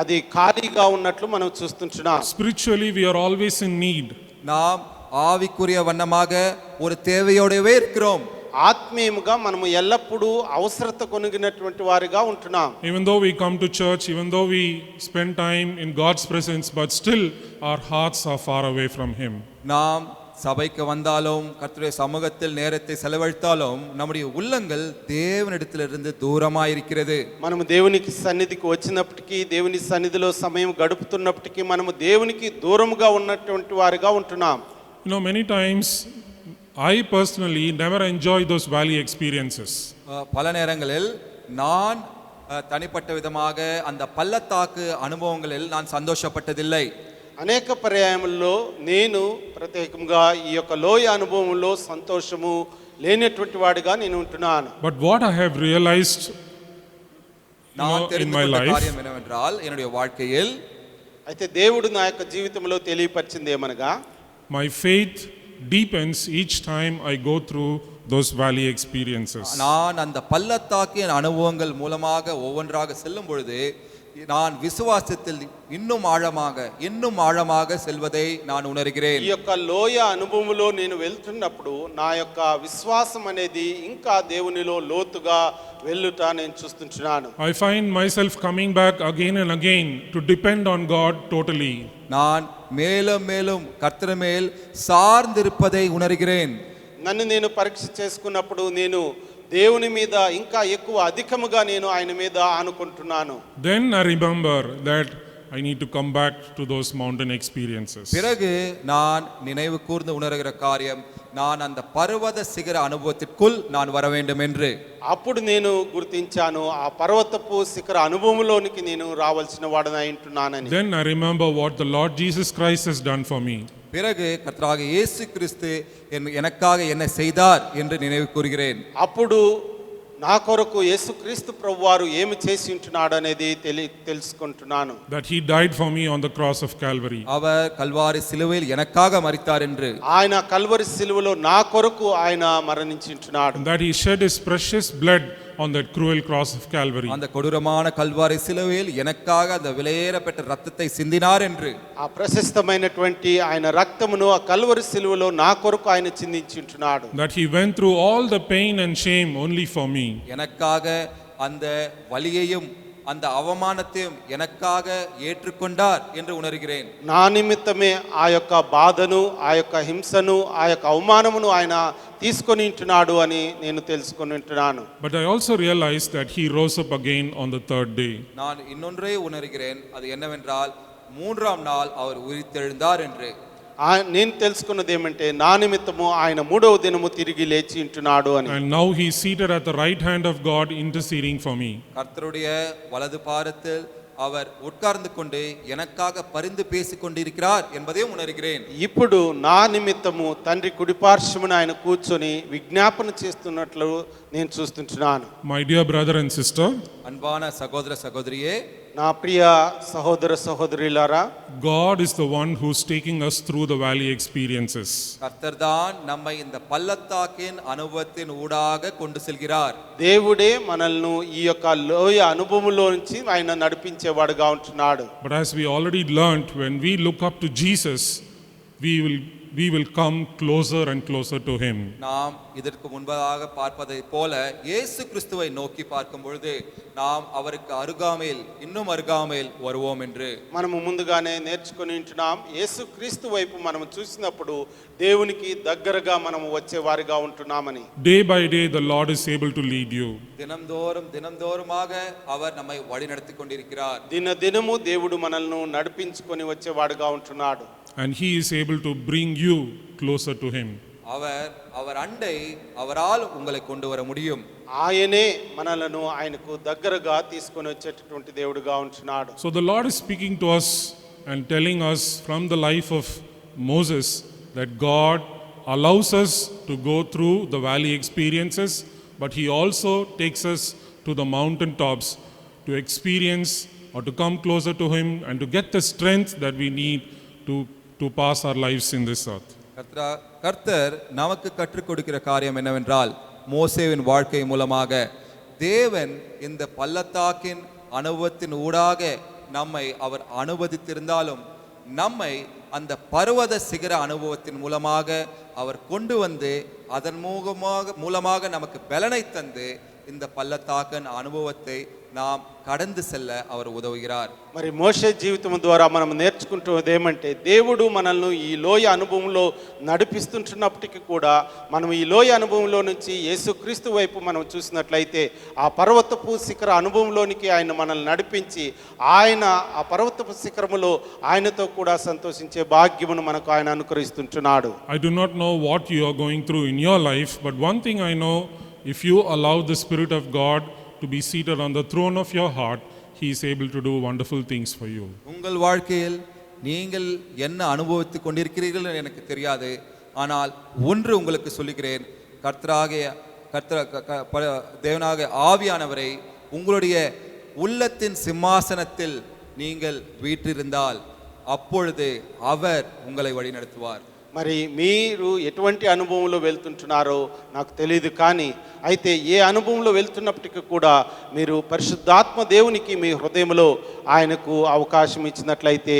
అది ఖాళీగా ఉన్నట్లు మనం చూస్తుంటున్నాం. Spiritually we are always in need. நாம் ஆவிக்குரிய வண்ணமாக ஒரு தேவையோடவே இருக்கிறோம். ఆత్మీయముగా మనము ఎల్లప్పుడూ అవసరత కొనిగినటువంటి వారిగా ఉంటున్నాం. Even though we come to church, even though we spend time in God's presence, but still our hearts are far away from Him. நாம் சபைக்கு வந்தாலும் கர்த்தருடைய சமூகத்தில் நேரத்தை செலவழித்தாலும் நம்முடைய உள்ளங்கள் தேவனிடத்திலிருந்து தூரமாக இருக்கிறது. మనము దేవునికి సన్నిధికి వచ్చినప్పటికీ దేవుని సన్నిధిలో సమయం గడుపుతున్నప్పటికీ మనము దేవునికి దూరముగా ఉన్నటువంటి వారిగా ఉంటున్నాం. Many times I personally never enjoy those valley experiences. பல நேரங்களில் நான் தனிப்பட்ட விதமாக அந்த பள்ளத்தாக்கு அனுபவங்களில் நான் சந்தோஷப்பட்டதில்லை. అనేక పర్యాయముల్లో నేను ప్రత్యేకంగా ఈ యొక్క లోయ అనుభవంలో సంతోషము లేనటువంటి వాడిగా నేను ఉంటున్నాను. But what I have realized in my life, காரியம் என்னவென்றால் என்னுடைய வாழ்க்கையில் అయితే దేవుడు నా యొక్క జీవితంలో తెలియపరిచింది ఏమనగా my faith deepens each time I go through those valley experiences. நான் அந்த பள்ளத்தாக்கின் அனுபவங்கள் மூலமாக ஒவ்வொன்றாக செல்லும் பொழுது நான் விசுவாசத்தில் இன்னும் ஆழமாக செல்வதை நான் உணர்கிறேன். ఈ యొక్క లోయ అనుభవంలో నేను వెళ్తున్నప్పుడు నా యొక్క విశ్వాసం అనేది ఇంకా దేవునిలో లోతుగా వెళ్ళుట నేను చూస్తున్నాను. I find myself coming back again and again to depend on God totally. நான் மேலும் மேலும் கர்த்தர் மேல் சார்ந்திருப்பதை உணர்கிறேன். నన్ను నేను పరీక్ష చేసుకున్నప్పుడు నేను దేవుని మీద ఇంకా ఎక్కువ అధికముగా నేను ఆయన మీద ఆనుకుంటున్నాను. Then I remember that I need to come back to those mountain experiences. பிறகு நான் நினைவு கூர்ந்து உணர்கிற காரியம் நான் அந்த பர்வத சிகர அனுபவத்திற்குள் நான் வர வேண்டும் என்று. అప్పుడు నేను గుర్తించాను ఆ పర్వతపు శిఖర అనుభవంలోనికి నేను రావాల్సిన వాడనై ఉంటున్నానని. Then I remember what the Lord Jesus Christ has done for me. பிறகு கர்த்தராகிய இயேசு கிறிஸ்து எனக்காக என்ன செய்தார் என்று நினைவு கூறுகிறேன். అప్పుడు నా కొరకు యేసుక్రీస్తు ప్రభువారు ఏమి చేసి ఉంటున్నాడు అనేది తెలుసుకుంటున్నాను. That he died for me on the cross of Calvary. அவர் கல்வாரி சிலுவையில் எனக்காக மரித்தார் என்று. ఆయన కల్వరి సిలువలో నా కొరకు ఆయన మరణించి ఉంటున్నాడు. That he shed his precious blood on that cruel cross of Calvary. அந்த கொடூரமான கல்வாரி சிலுவையில் எனக்காக அந்த விலையேறப்பட்ட இரத்தத்தை சிந்தினார் என்று. ఆ ప్రశస్తమైనటువంటి ఆయన రక్తమును ఆ కల్వరి సిలువలో నా కొరకు ఆయన చిందించి ఉంటున్నాడు. That he went through all the pain and shame only for me. எனக்காக அந்த வலியையும் அந்த அவமானத்தையும் எனக்காக ஏற்றுக்கொண்டார் என்று உணர்கிறேன். నా నిమిత్తమే ఆ యొక్క బాధను ఆ యొక్క హింసను ఆ యొక్క అవమానమును ఆయన తీసుకొని ఉంటున్నాడు అని నేను తెలుసుకొని ఉంటున్నాను. But I also realized that he rose up again on the third day. நான் இன்னொன்றை உணர்கிறேன். அது என்னவென்றால் மூன்றாம் நாள் அவர் உயிர்த்தெழுந்தார் என்று. నేను తెలుసుకున్నది ఏమంటే నా నిమిత్తము ఆయన మూడవ దినము తిరిగి లేచి ఉంటున్నాడు అని. And now he is seated at the right hand of God interceding for me. கர்த்தருடைய வலது பாரத்தில் அவர் உட்கார்ந்து கொண்டு எனக்காக பரிந்து பேசிக் கொண்டிருக்கிறார் என்பதையும் உணர்கிறேன். ఇప్పుడు నా నిమిత్తము తండ్రి కుడిపార్శ్వమున ఆయన కూర్చొని విజ్ఞాపన చేస్తున్నట్లు నేను చూస్తుంటున్నాను. My dear brother and sister, அன்பான சகோதர சகோதரியே, నా ప్రియ సహోదర సహోదరులారా, God is the one who's taking us through the valley experiences. கர்த்தர் தான் நம்மை இந்த பள்ளத்தாக்கின் அனுபவத்தின் ஊடாக கொண்டு செல்கிறார். దేవుడే మనల్ని ఈ యొక్క లోయ అనుభవంలో నుంచి ఆయన నడిపించేవాడుగా ఉంటున్నాడు. But as we already learned, when we look up to Jesus, we will we will come closer and closer to Him. நாம் இதற்கு முன்பதாக பார்ப்பதை போல இயேசு கிறிஸ்துவை நோக்கி பார்க்கும் பொழுது நாம் அவருக்கு அருகாமையில் இன்னும் அருகாமையில் வருவோம் என்று మనము ముందుగానే నేర్చుకొని ఉంటున్నాం. యేసు క్రీస్తు వైపు మనము చూసినప్పుడు దేవునికి దగ్గరగా మనము వచ్చే వారిగా ఉంటున్నామని. Day by day the Lord is able to lead you. தினந்தோறுமாக அவர் நம்மை வழிநடத்தி கொண்டிருக்கிறார். దినదినము దేవుడు మనల్ని నడిపించుకొని వచ్చేవాడుగా ఉంటున్నాడు. And He is able to bring you closer to Him. அவர் அண்டை அவரால் உங்களை கொண்டு வர முடியும். ఆయనే మనలను ఆయనకు దగ్గరగా తీసుకొని వచ్చేటటువంటి దేవుడుగా ఉంటున్నాడు. So the Lord is speaking to us and telling us from the life of Moses that God allows us to go through the valley experiences, but He also takes us to the mountain tops to experience or to come closer to Him and to get the strength that we need to pass our lives in this earth. கர்த்தர் நமக்கு கற்றுக் கொடுக்கிற காரியம் என்னவென்றால் மோசேவின் வாழ்க்கை மூலமாக தேவன் இந்த பள்ளத்தாக்கின் அனுபவத்தின் ஊடாக நம்மை அவர் அனுமதித்திருந்தாலும் நம்மை அந்த பர்வத சிகர அனுபவத்தின் மூலமாக அவர் கொண்டு வந்து அதன் மூலமாக நமக்கு பலனை தந்து இந்த பள்ளத்தாக்கின் அனுபவத்தை நாம் கடந்து செல்ல அவர் ఉదవుகிறார். మరి మోషే జీవితం ద్వారా మనం నేర్చుకుంటున్నది ఏమంటే దేవుడు మనల్ని ఈ లోయ అనుభవంలో నడిపిస్తుంటున్నప్పటికీ కూడా మనం ఈ లోయ అనుభవంలో నుంచి యేసుక్రీస్తు వైపు మనం చూసినట్లయితే ఆ పర్వతపు శిఖర అనుభవంలోనికి ఆయన మనల్ని నడిపించి ఆయన ఆ పర్వతపు శిఖరములో ఆయనతో కూడా సంతోషించే భాగ్యమును మనకు ఆయన అనుగ్రహిస్తుంటున్నాడు. I do not know what you are going through in your life, but one thing I know, if you allow the Spirit of God to be seated on the throne of your heart, He is able to do wonderful things for you. உங்கள் வாழ்க்கையில் நீங்கள் என்ன அனுபவித்துக் கொண்டிருக்கிறீர்கள் எனக்கு தெரியாது, ஆனால் ஒன்று உங்களுக்கு சொல்லுகிறேன், தேவனாகிய ஆவியானவரை உங்களுடைய உள்ளத்தின் சிம்மாசனத்தில் நீங்கள் வீற்றிருந்தால் அப்பொழுது அவர் உங்களை வழிநடத்துவார். మరి మీరు ఎటువంటి అనుభవంలో వెళ్తుంటున్నారో నాకు తెలియదు, కానీ అయితే ఏ అనుభవంలో వెళ్తున్నప్పటికీ కూడా మీరు పరిశుద్ధాత్మ దేవునికి మీ హృదయంలో ఆయనకు అవకాశం ఇచ్చినట్లయితే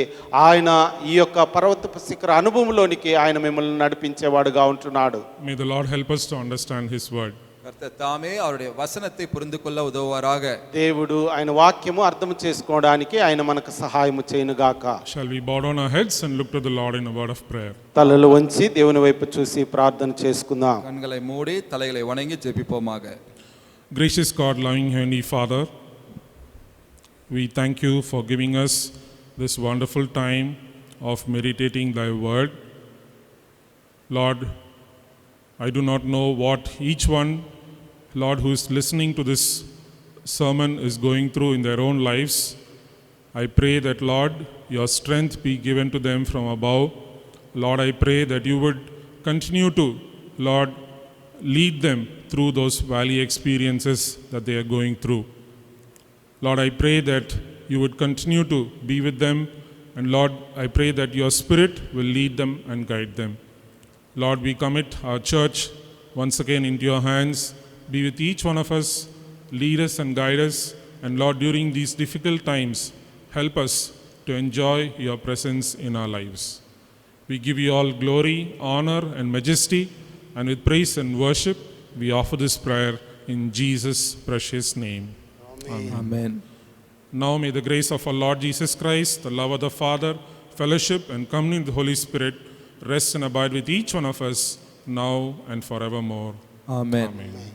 ఆయన ఈ యొక్క పర్వతపు శిఖర అనుభవంలోనికి ఆయన మిమ్మల్ని నడిపించేవాడుగా ఉంటున్నాడు. May the Lord help us to understand His word. கர்த்தர் தாமே அவருடைய வசனத்தை புரிந்து கொள்ள உதவுவாராக. దేవుడు ఆయన వాక్యము అర్థం చేసుకోవడానికి ఆయన మనకు సహాయము చేయనుగాక. Shall we bow down our heads and look to the Lord in a word of prayer? తలలు వంచి దేవుని వైపు చూసి ప్రార్థన చేసుకుందాం. கண்களை மூடி தலைகளை வணங்கி ஜெபிப்போமாக. Gracious God, loving Heavenly Father, we thank you for giving us this wonderful time of meditating Thy word. Lord, I do not know what each one, Lord, who is listening to this sermon is going through in their own lives. I pray that, Lord, your strength be given to them from above. Lord, I pray that you would continue to, Lord, lead them through those valley experiences that they are going through. Lord, I pray that you would continue to be with them. And Lord, I pray that your Spirit will lead them and guide them. Lord, we commit our church once again into your hands. Be with each one of us, lead us and guide us. And Lord, during these difficult times, help us to enjoy your presence in our lives. We give you all glory, honor, and majesty. And with praise and worship, we offer this prayer in Jesus' precious name. Amen. Now may the grace of our Lord Jesus Christ, the love of the Father, fellowship and communion of the Holy Spirit rest and abide with each one of us now and forevermore. Amen. Amen.